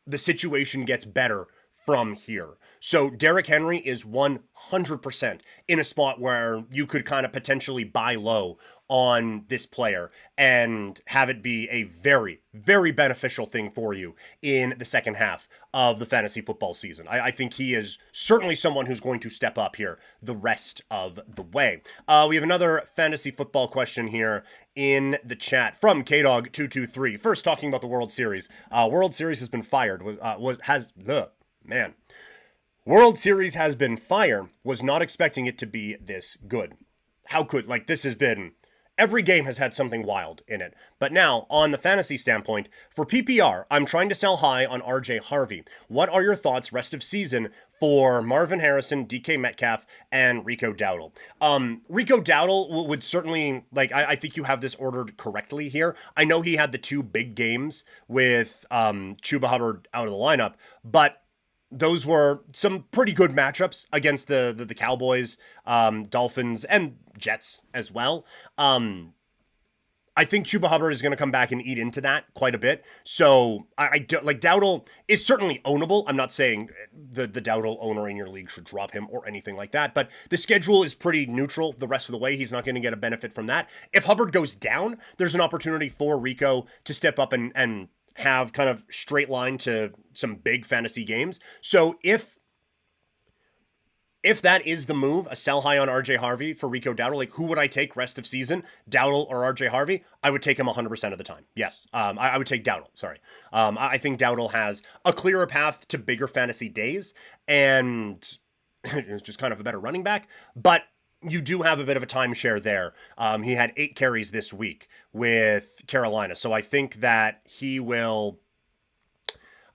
the situation gets better from here. So Derrick Henry is 100% in a spot where you could kind of potentially buy low on this player and have it be a very, very beneficial thing for you in the second half of the fantasy football season. I think he is certainly someone who's going to step up here the rest of the way. We have another fantasy football question here in the chat from KDog223. First, talking about the World Series. World Series has been fired. World Series has been fire. Was not expecting it to be this good. How could, this has been, every game has had something wild in it. But now, on the fantasy standpoint, for PPR, I'm trying to sell high on RJ Harvey. What are your thoughts rest of season for Marvin Harrison, DK Metcalf, and Rico Dowdle? Rico Dowdle would certainly, I think you have this ordered correctly here. I know he had the two big games with Chuba Hubbard out of the lineup, but those were some pretty good matchups against the Cowboys, Dolphins, and Jets as well. I think Chuba Hubbard is going to come back and eat into that quite a bit. So Dowdle is certainly ownable. I'm not saying the Dowdle owner in your league should drop him or anything like that, but the schedule is pretty neutral the rest of the way. He's not going to get a benefit from that. If Hubbard goes down, there's an opportunity for Rico to step up and have kind of straight line to some big fantasy games. So if that is the move, a sell high on RJ Harvey for Rico Dowdle, who would I take rest of season, Dowdle or RJ Harvey? I would take him 100% of the time. Yes, I would take Dowdle, sorry. I think Dowdle has a clearer path to bigger fantasy days, and it's just kind of a better running back, but you do have a bit of a timeshare there. He had 8 carries this week with Carolina. So I think that he will...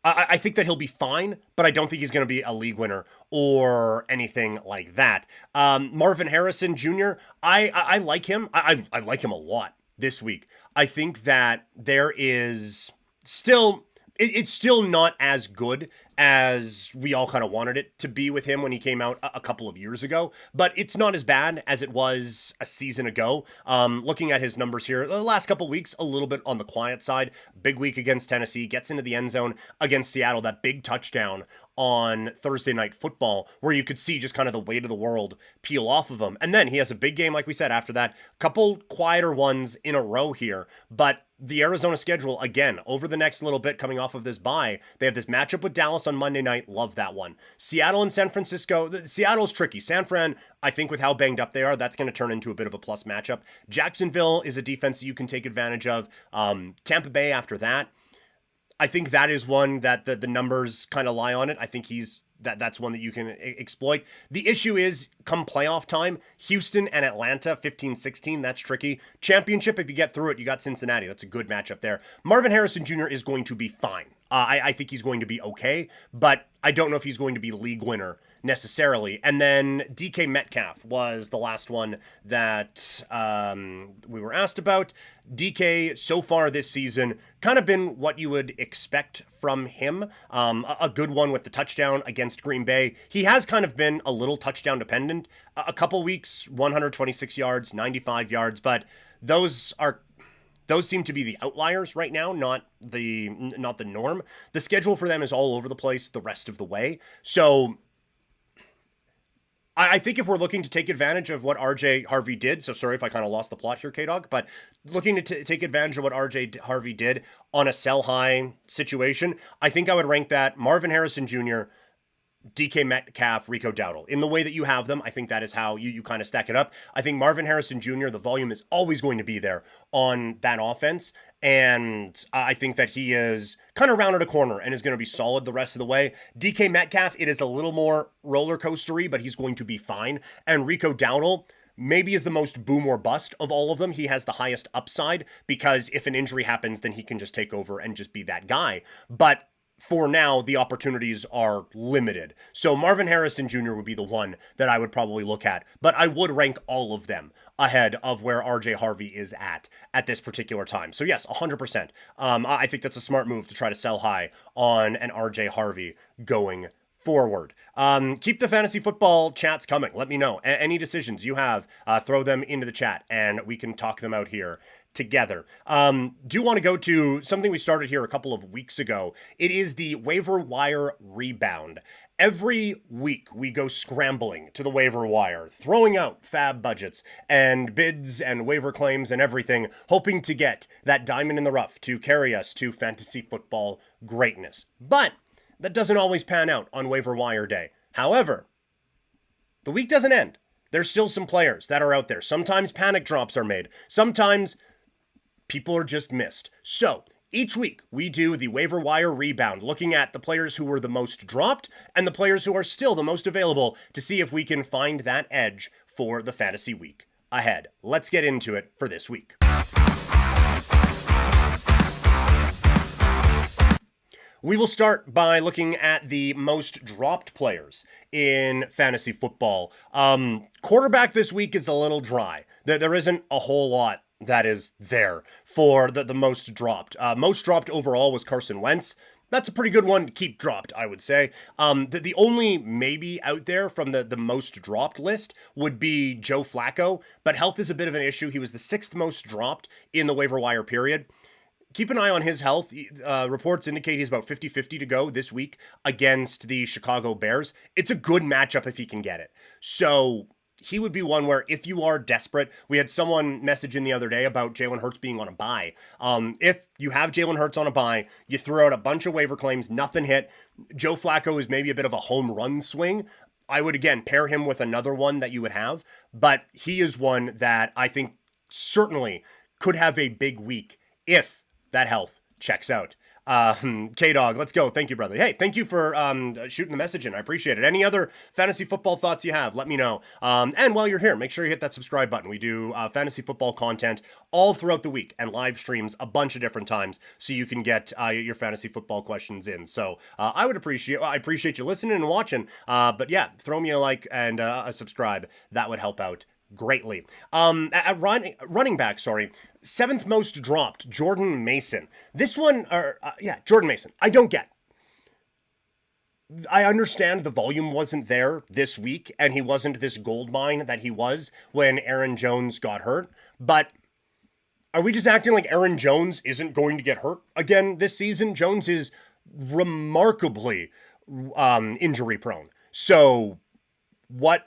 I think that he'll be fine, but I don't think he's going to be a league winner or anything like that. Marvin Harrison Jr., I like him. I like him a lot this week. I think that there is still... It's still not as good as we all kind of wanted it to be with him when he came out a couple of years ago, but it's not as bad as it was a season ago. Looking at his numbers here, the last couple of weeks, a little bit on the quiet side. Big week against Tennessee, gets into the end zone against Seattle, that big touchdown on Thursday Night Football, where you could see just kind of the weight of the world peel off of him. And then he has a big game, like we said, after that. Couple quieter ones in a row here, but the Arizona schedule, again, over the next little bit coming off of this bye, they have this matchup with Dallas on Monday night. Love that one. Seattle and San Francisco. Seattle's tricky. San Fran, I think with how banged up they are, that's going to turn into a bit of a plus matchup. Jacksonville is a defense that you can take advantage of. Tampa Bay after that. I think that is one that the numbers kind of lie on it. I think that's one that you can exploit. The issue is, come playoff time, Houston and Atlanta, 15-16, that's tricky. Championship, if you get through it, you got Cincinnati. That's a good matchup there. Marvin Harrison Jr. is going to be fine. I think he's going to be okay, but I don't know if he's going to be league winner necessarily. And then DK Metcalf was the last one that we were asked about. DK, so far this season, kind of been what you would expect from him. A good one with the touchdown against Green Bay. He has kind of been a little touchdown dependent. A couple weeks, 126 yards, 95 yards, but those seem to be the outliers right now, not the norm. The schedule for them is all over the place the rest of the way. So I think if we're looking to take advantage of what RJ Harvey did, so sorry if I kind of lost the plot here, K-Dog, but looking to take advantage of what RJ Harvey did on a sell high situation, I think I would rank that Marvin Harrison Jr., DK Metcalf, Rico Dowdle. In the way that you have them, I think that is how you kind of stack it up. I think Marvin Harrison Jr., the volume is always going to be there on that offense. And I think that he is kind of rounded a corner and is going to be solid the rest of the way. DK Metcalf, it is a little more roller coastery, but he's going to be fine. And Rico Dowdle maybe is the most boom or bust of all of them. He has the highest upside because if an injury happens, then he can just take over and just be that guy. But for now, the opportunities are limited. So Marvin Harrison Jr. would be the one that I would probably look at, but I would rank all of them ahead of where RJ Harvey is at this particular time. So yes, 100%. I think that's a smart move to try to sell high on an RJ Harvey going forward. Keep the fantasy football chats coming. Let me know. Any decisions you have, throw them into the chat and we can talk them out here together. Do want to go to something we started here a couple of weeks ago. It is the waiver wire rebound. Every week we go scrambling to the waiver wire, throwing out fab budgets and bids and waiver claims and everything, hoping to get that diamond in the rough to carry us to fantasy football greatness. But that doesn't always pan out on waiver wire day. However, the week doesn't end. There's still some players that are out there. Sometimes panic drops are made. Sometimes people are just missed. So each week we do the waiver wire rebound, looking at the players who were the most dropped and the players who are still the most available to see if we can find that edge for the fantasy week ahead. Let's get into it for this week. We will start by looking at the most dropped players in fantasy football. Quarterback this week is a little dry. There isn't a whole lot that is there for the most dropped. Most dropped overall was Carson Wentz. That's a pretty good one to keep dropped, I would say. The only maybe out there from the most dropped list would be Joe Flacco, but health is a bit of an issue. He was the 6th most dropped in the waiver wire period. Keep an eye on his health. Reports indicate he's about 50-50 to go this week against the Chicago Bears. It's a good matchup if he can get it. So he would be one where if you are desperate, we had someone message in the other day about Jalen Hurts being on a bye. If you have Jalen Hurts on a bye, you throw out a bunch of waiver claims, nothing hit. Joe Flacco is maybe a bit of a home run swing. I would, again, pair him with another one that you would have, but he is one that I think certainly could have a big week if that health checks out. K-Dog, let's go. Thank you, brother. Hey, thank you for shooting the message in. I appreciate it. Any other fantasy football thoughts you have, let me know. And while you're here, make sure you hit that subscribe button. We do fantasy football content all throughout the week and live streams a bunch of different times so you can get your fantasy football questions in. So I appreciate you listening and watching. But yeah, throw me a like and a subscribe. That would help out greatly. At running back, 7th most dropped, Jordan Mason. This one, Jordan Mason, I don't get. I understand the volume wasn't there this week, and he wasn't this gold mine that he was when Aaron Jones got hurt, but are we just acting like Aaron Jones isn't going to get hurt again this season? Jones is remarkably injury prone. So why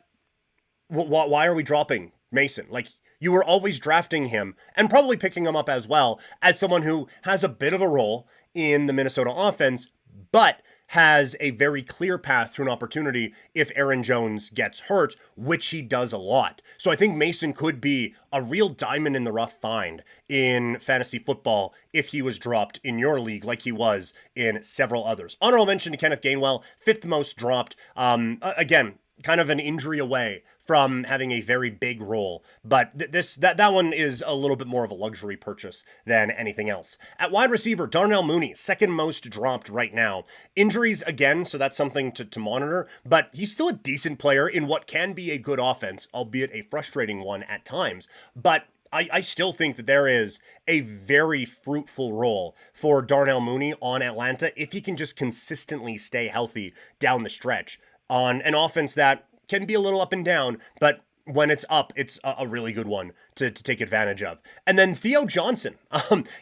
are we dropping Mason? Like, you were always drafting him and probably picking him up as well as someone who has a bit of a role in the Minnesota offense, but has a very clear path to an opportunity if Aaron Jones gets hurt, which he does a lot. So I think Mason could be a real diamond in the rough find in fantasy football if he was dropped in your league like he was in several others. Honorable mention to Kenneth Gainwell, 5th most dropped. Again, kind of an injury away from having a very big role, but that one is a little bit more of a luxury purchase than anything else. At wide receiver, Darnell Mooney, second most dropped right now. Injuries again, so that's something to monitor, but he's still a decent player in what can be a good offense, albeit a frustrating one at times. But I still think that there is a very fruitful role for Darnell Mooney on Atlanta if he can just consistently stay healthy down the stretch on an offense that can be a little up and down, but when it's up, it's a really good one to take advantage of. And then Theo Johnson,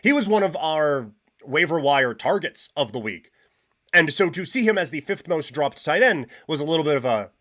he was one of our waiver wire targets of the week. And so to see him as the fifth most dropped tight end was a little bit of a,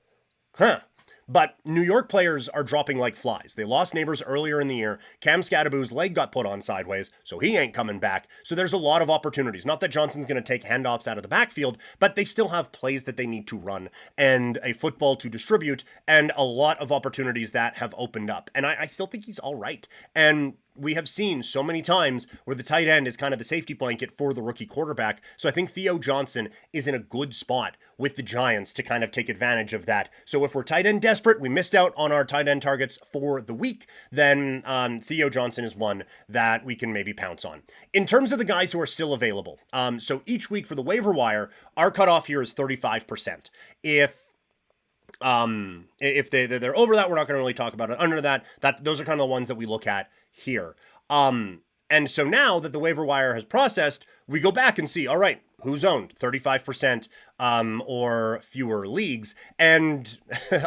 But New York players are dropping like flies. They lost Neighbors earlier in the year. Cam Scadaboo's leg got put on sideways, so he ain't coming back. So there's a lot of opportunities. Not that Johnson's going to take handoffs out of the backfield, but they still have plays that they need to run and a football to distribute and a lot of opportunities that have opened up. And I still think he's all right. And we have seen so many times where the tight end is kind of the safety blanket for the rookie quarterback. So I think Theo Johnson is in a good spot with the Giants to kind of take advantage of that. So if we're tight end desperate, we missed out on our tight end targets for the week, then Theo Johnson is one that we can maybe pounce on. In terms of the guys who are still available, so each week for the waiver wire, our cutoff here is 35%. If they're over that, we're not going to really talk about it. Under that those are kind of the ones that we look at here. And so now that the waiver wire has processed, we go back and see, all right, who's owned 35% or fewer leagues. And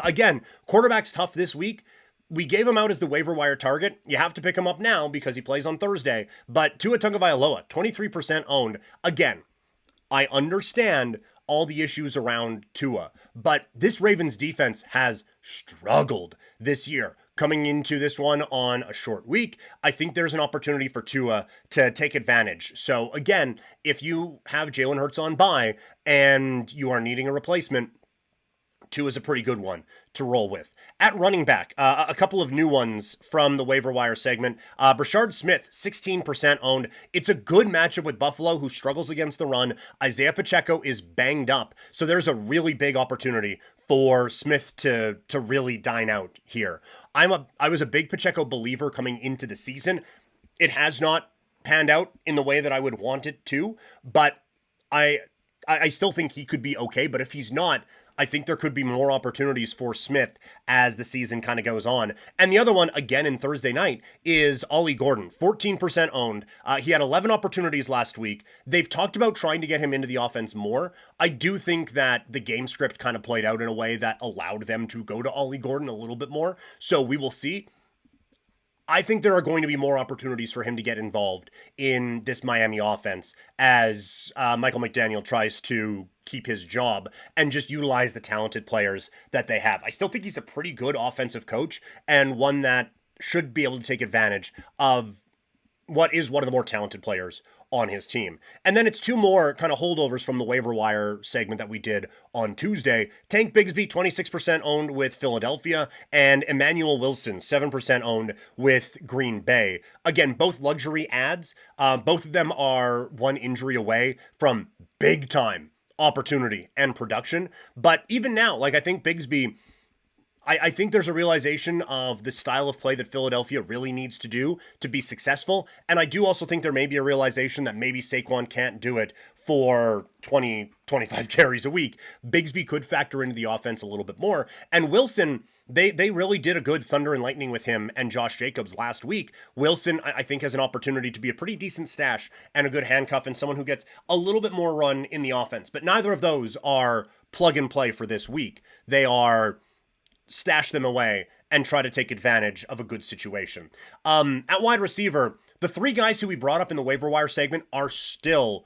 again, quarterback's tough this week. We gave him out as the waiver wire target. You have to pick him up now because he plays on Thursday. But Tua Tagovailoa, 23% owned. Again, I understand all the issues around Tua, but this Ravens defense has struggled this year. Coming into this one on a short week, I think there's an opportunity for Tua to take advantage. So again, if you have Jalen Hurts on bye and you are needing a replacement, Tua is a pretty good one to roll with. At running back, a couple of new ones from the waiver wire segment. Brashard Smith, 16% owned. It's a good matchup with Buffalo, who struggles against the run. Isaiah Pacheco is banged up, so there's a really big opportunity for Smith to really dine out here. I was a big Pacheco believer coming into the season. It has not panned out in the way that I would want it to, but I still think he could be okay. But if he's not, I think there could be more opportunities for Smith as the season kind of goes on. And the other one, again in Thursday night, is Ollie Gordon, 14% owned. He had 11 opportunities last week. They've talked about trying to get him into the offense more. I do think that the game script kind of played out in a way that allowed them to go to Ollie Gordon a little bit more. So we will see. I think there are going to be more opportunities for him to get involved in this Miami offense as Michael McDaniel tries to keep his job and just utilize the talented players that they have. I still think he's a pretty good offensive coach and one that should be able to take advantage of what is one of the more talented players on his team. And then it's two more kind of holdovers from the waiver wire segment that we did on Tuesday. Tank Bigsby, 26% owned with Philadelphia, and Emmanuel Wilson, 7% owned with Green Bay. Again, both luxury ads. Both of them are one injury away from big time opportunity and production. But even now, like I think Bigsby, I think there's a realization of the style of play that Philadelphia really needs to do to be successful. And I do also think there may be a realization that maybe Saquon can't do it for 20, 25 carries a week. Bigsby could factor into the offense a little bit more. And Wilson, they really did a good thunder and lightning with him and Josh Jacobs last week. Wilson, I think, has an opportunity to be a pretty decent stash and a good handcuff and someone who gets a little bit more run in the offense. But neither of those are plug and play for this week. They are stash them away and try to take advantage of a good situation. At wide receiver, the three guys who we brought up in the waiver wire segment are still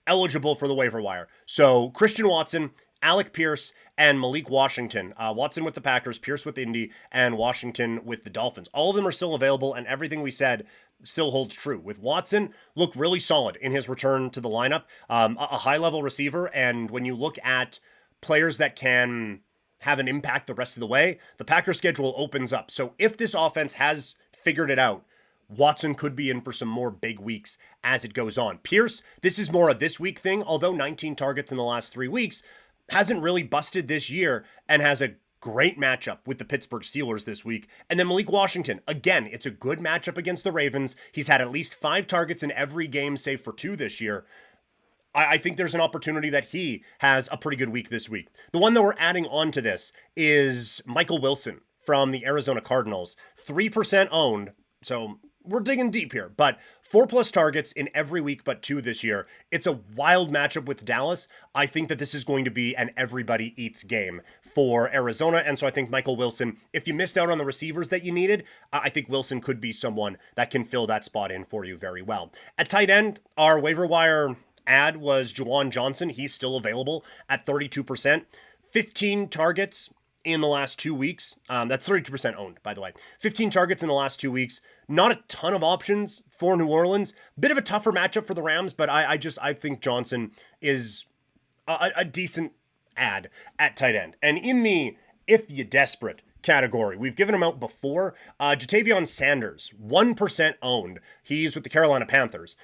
eligible for the waiver wire. So Christian Watson, Alec Pierce, and Malik Washington. Watson with the Packers, Pierce with Indy, and Washington with the Dolphins. All of them are still available, and everything we said still holds true. With Watson, looked really solid in his return to the lineup. A high-level receiver, and when you look at players that can have an impact the rest of the way, the Packers schedule opens up. So if this offense has figured it out, Watson could be in for some more big weeks as it goes on. Pierce, this is more a this week thing, although 19 targets in the last 3 weeks, hasn't really busted this year and has a Great matchup with the Pittsburgh Steelers this week. And then Malik Washington, again, it's a good matchup against the Ravens. He's had at least 5 targets in every game save for 2 this year. I think there's an opportunity that he has a pretty good week this week. The one that we're adding on to this is Michael Wilson from the Arizona Cardinals. 3% owned, so we're digging deep here, but 4+ targets in every week but 2 this year. It's a wild matchup with Dallas. I think that this is going to be an everybody eats game for Arizona, and so I think Michael Wilson, if you missed out on the receivers that you needed, I think Wilson could be someone that can fill that spot in for you very well. At tight end, our waiver wire ad was Juwan Johnson. He's still available at 32%. 15 targets in the last 2 weeks. That's 32% owned, by the way. 15 targets in the last 2 weeks. Not a ton of options for New Orleans. Bit of a tougher matchup for the Rams, but I think Johnson is a decent ad at tight end. And in the if you desperate category, we've given him out before. Jatavion Sanders, 1% owned. He's with the Carolina Panthers.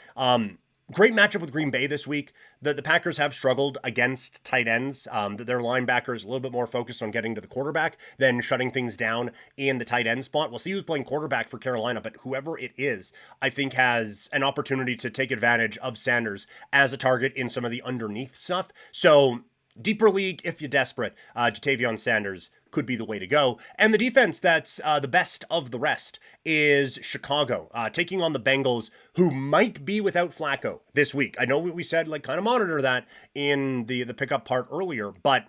Great matchup with Green Bay this week. The Packers have struggled against tight ends. Their linebackers a little bit more focused on getting to the quarterback than shutting things down in the tight end spot. We'll see who's playing quarterback for Carolina, but whoever it is, I think has an opportunity to take advantage of Sanders as a target in some of the underneath stuff. So deeper league, if you're desperate, Jatavion Sanders could be the way to go. And the defense that's the best of the rest is Chicago, taking on the Bengals, who might be without Flacco this week. I know we said, kind of monitor that in the pickup part earlier, but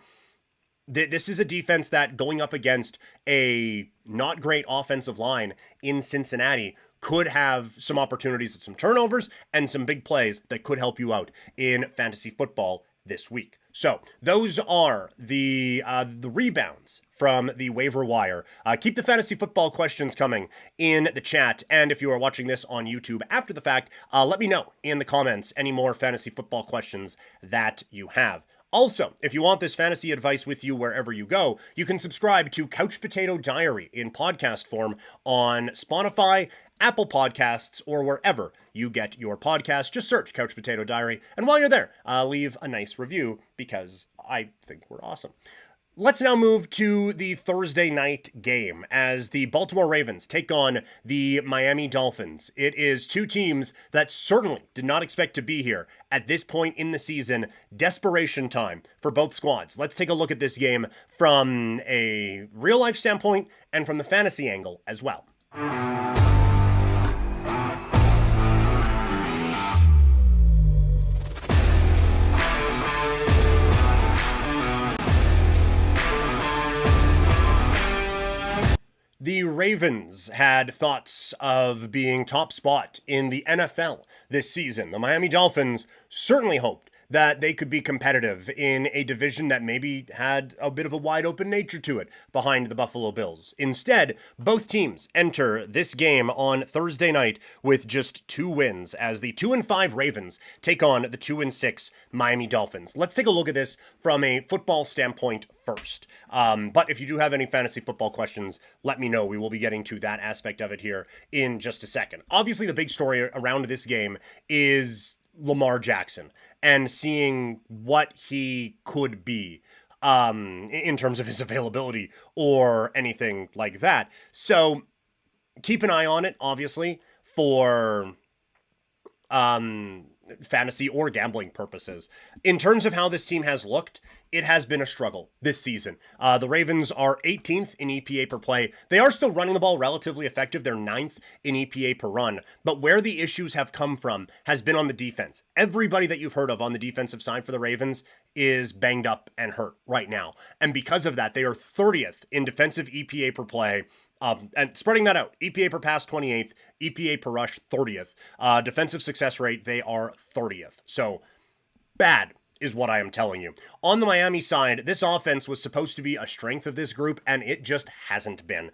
this is a defense that going up against a not great offensive line in Cincinnati could have some opportunities at some turnovers and some big plays that could help you out in fantasy football this week. So those are the rebounds from the waiver wire. Keep the fantasy football questions coming in the chat. And if you are watching this on YouTube after the fact, let me know in the comments any more fantasy football questions that you have. Also, if you want this fantasy advice with you wherever you go, you can subscribe to Couch Potato Diary in podcast form on Spotify, Apple Podcasts, or wherever you get your podcast. Just search Couch Potato Diary, and while you're there, leave a nice review because I think we're awesome. Let's now move to the Thursday night game as the Baltimore Ravens take on the Miami Dolphins. It is 2 teams that certainly did not expect to be here at this point in the season. Desperation time for both squads. Let's take a look at this game from a real-life standpoint and from the fantasy angle as well. The Ravens had thoughts of being top spot in the NFL this season. The Miami Dolphins certainly hoped that they could be competitive in a division that maybe had a bit of a wide open nature to it behind the Buffalo Bills. Instead, both teams enter this game on Thursday night with just 2 wins as the 2-5 Ravens take on the 2-6 Miami Dolphins. Let's take a look at this from a football standpoint first. But if you do have any fantasy football questions, let me know. We will be getting to that aspect of it here in just a second. Obviously, the big story around this game is Lamar Jackson and seeing what he could be in terms of his availability or anything like that. So keep an eye on it, obviously, for fantasy or gambling purposes. In terms of how this team has looked, it has been a struggle this season. The Ravens are 18th in EPA per play. They are still running the ball relatively effective. They're 9th in EPA per run. But where the issues have come from has been on the defense. Everybody that you've heard of on the defensive side for the Ravens is banged up and hurt right now. And because of that, they are 30th in defensive EPA per play. And spreading that out, EPA per pass 28th, EPA per rush 30th. Defensive success rate, they are 30th. So bad is what I am telling you. On the Miami side, this offense was supposed to be a strength of this group, and it just hasn't been.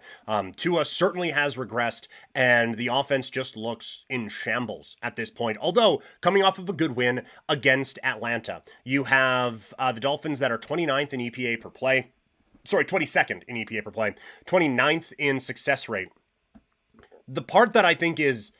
Tua certainly has regressed, and the offense just looks in shambles at this point. Although, coming off of a good win against Atlanta, you have the Dolphins that are 29th in EPA per play. 22nd in EPA per play, 29th in success rate. The part that I think is,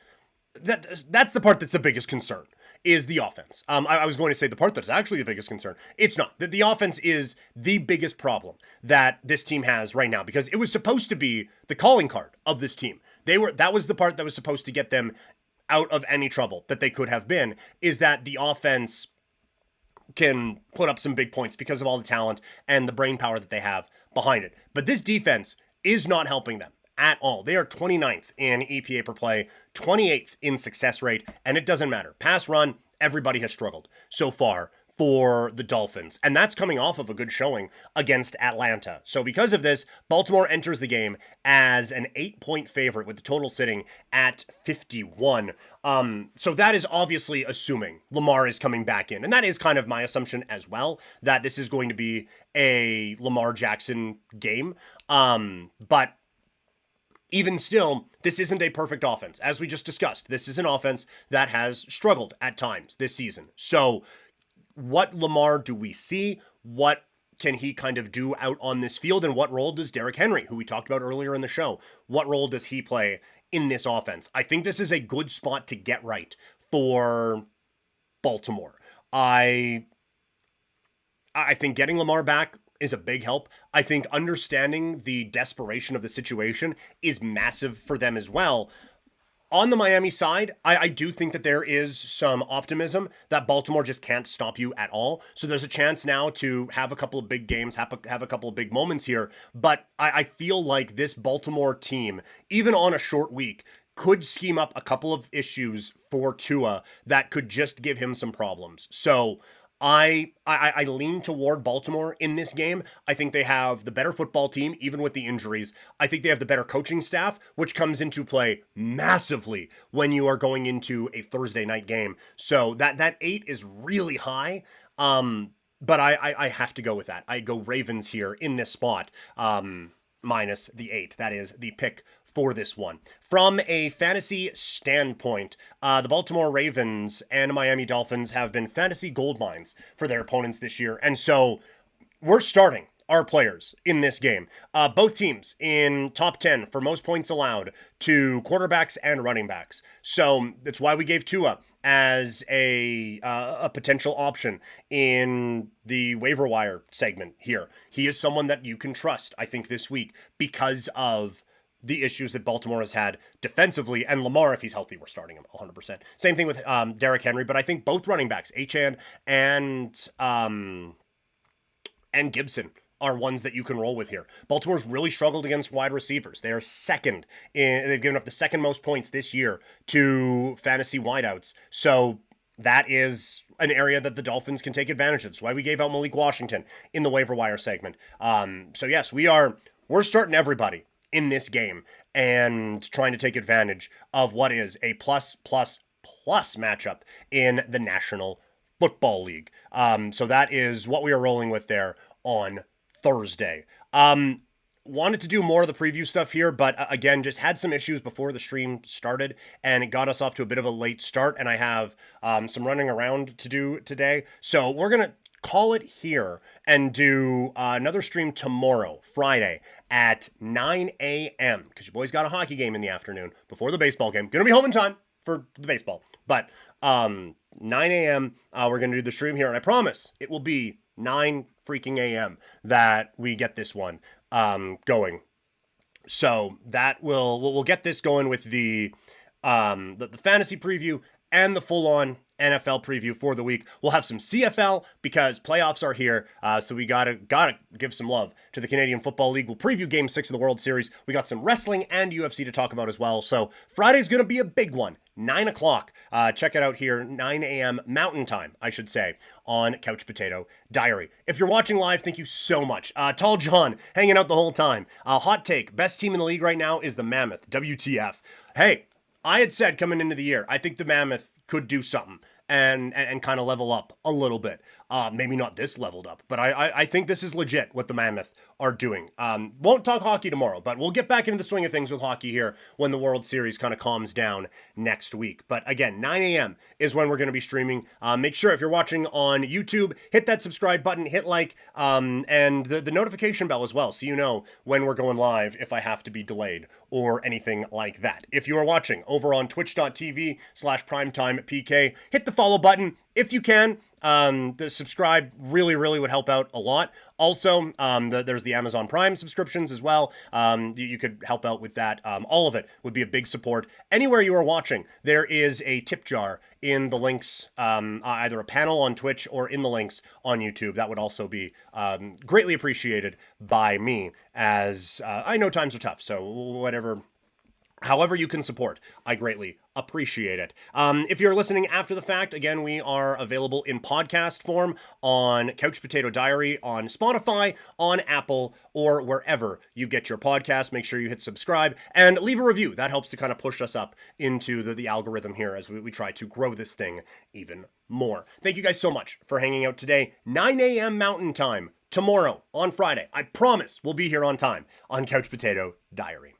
that's the part that's the biggest concern, is the offense. I was going to say the part that's actually the biggest concern. It's not. The offense is the biggest problem that this team has right now, because it was supposed to be the calling card of this team. That was the part that was supposed to get them out of any trouble that they could have been, is that the offense can put up some big points because of all the talent and the brain power that they have behind it. But this defense is not helping them at all. They are 29th in EPA per play, 28th in success rate, and it doesn't matter. Pass run, everybody has struggled so far for the Dolphins, and that's coming off of a good showing against Atlanta. So because of this, Baltimore enters the game as an 8-point favorite with the total sitting at 51. So that is obviously assuming Lamar is coming back in, and that is kind of my assumption as well, that this is going to be a Lamar Jackson game. But even still, this isn't a perfect offense. As we just discussed, this is an offense that has struggled at times this season. So what Lamar do we see? What can he kind of do out on this field? And what role does Derrick Henry, who we talked about earlier in the show, what role does he play in this offense? I think this is a good spot to get right for Baltimore. I think getting Lamar back is a big help. I think understanding the desperation of the situation is massive for them as well. On the Miami side, I do think that there is some optimism that Baltimore just can't stop you at all. So there's a chance now to have a couple of big games, have a couple of big moments here. But I feel like this Baltimore team, even on a short week, could scheme up a couple of issues for Tua that could just give him some problems. So I lean toward Baltimore in this game. I think they have the better football team, even with the injuries. I think they have the better coaching staff, which comes into play massively when you are going into a Thursday night game. So that 8 is really high. But I have to go with that. I go Ravens here in this spot, minus the 8. That is the pick for this one. From a fantasy standpoint, the Baltimore Ravens and Miami Dolphins have been fantasy gold mines for their opponents this year. And so we're starting our players in this game. Both teams in top 10 for most points allowed to quarterbacks and running backs. So that's why we gave Tua as a potential option in the waiver wire segment here. He is someone that you can trust, I think, this week because of the issues that Baltimore has had defensively, and Lamar, if he's healthy, we're starting him 100%. Same thing with Derrick Henry, but I think both running backs, Achane and Gibson, are ones that you can roll with here. Baltimore's really struggled against wide receivers. They are second they've given up the second most points this year to fantasy wideouts. So that is an area that the Dolphins can take advantage of. That's why we gave out Malik Washington in the waiver wire segment. So yes, we're starting everybody in this game and trying to take advantage of what is a plus matchup in the National Football League. So that is what we are rolling with there on Thursday. Wanted to do more of the preview stuff here, but again, just had some issues before the stream started, and it got us off to a bit of a late start, and I have some running around to do today. So we're going to call it here and do another stream tomorrow, Friday, at 9 a.m. because your boy's got a hockey game in the afternoon before the baseball game. Gonna be home in time for the baseball. But 9 a.m. We're gonna do the stream here, and I promise it will be 9 freaking a.m. that we get this one going. So that we'll get this going with the fantasy preview and the full-on NFL preview for the week. We'll have some CFL because playoffs are here, so we gotta give some love to the Canadian Football League. We'll preview Game 6 of the World Series. We got some wrestling and UFC to talk about as well. So Friday's gonna be a big one. 9 o'clock. Check it out here, 9 a.m. Mountain Time, I should say, on Couch Potato Diary. If you're watching live, thank you so much. Tall John hanging out the whole time. Hot take: best team in the league right now is the Mammoth. WTF? Hey, I had said coming into the year, I think the Mammoth could do something and kind of level up a little bit. Maybe not this leveled up, but I think this is legit what the Mammoth are doing. Won't talk hockey tomorrow, but we'll get back into the swing of things with hockey here when the World Series kind of calms down next week. But again, 9 a.m. is when we're going to be streaming. Make sure if you're watching on YouTube, hit that subscribe button, hit like, and the notification bell as well, so you know when we're going live if I have to be delayed or anything like that. If you are watching over on twitch.tv/primetimepk, hit the follow button if you can. The subscribe really would help out a lot. Also, there's the Amazon Prime subscriptions as well. You could help out with that. All of it would be a big support. Anywhere you are watching, there is a tip jar in the links, either a panel on Twitch or in the links on YouTube. That would also be greatly appreciated by me, as I know times are tough. So however you can support, I greatly appreciate it. If you're listening after the fact, again, we are available in podcast form on Couch Potato Diary, on Spotify, on Apple, or wherever you get your podcast. Make sure you hit subscribe and leave a review. That helps to kind of push us up into the algorithm here as we try to grow this thing even more. Thank you guys so much for hanging out today. 9 a.m. Mountain Time tomorrow on Friday. I promise we'll be here on time on Couch Potato Diary.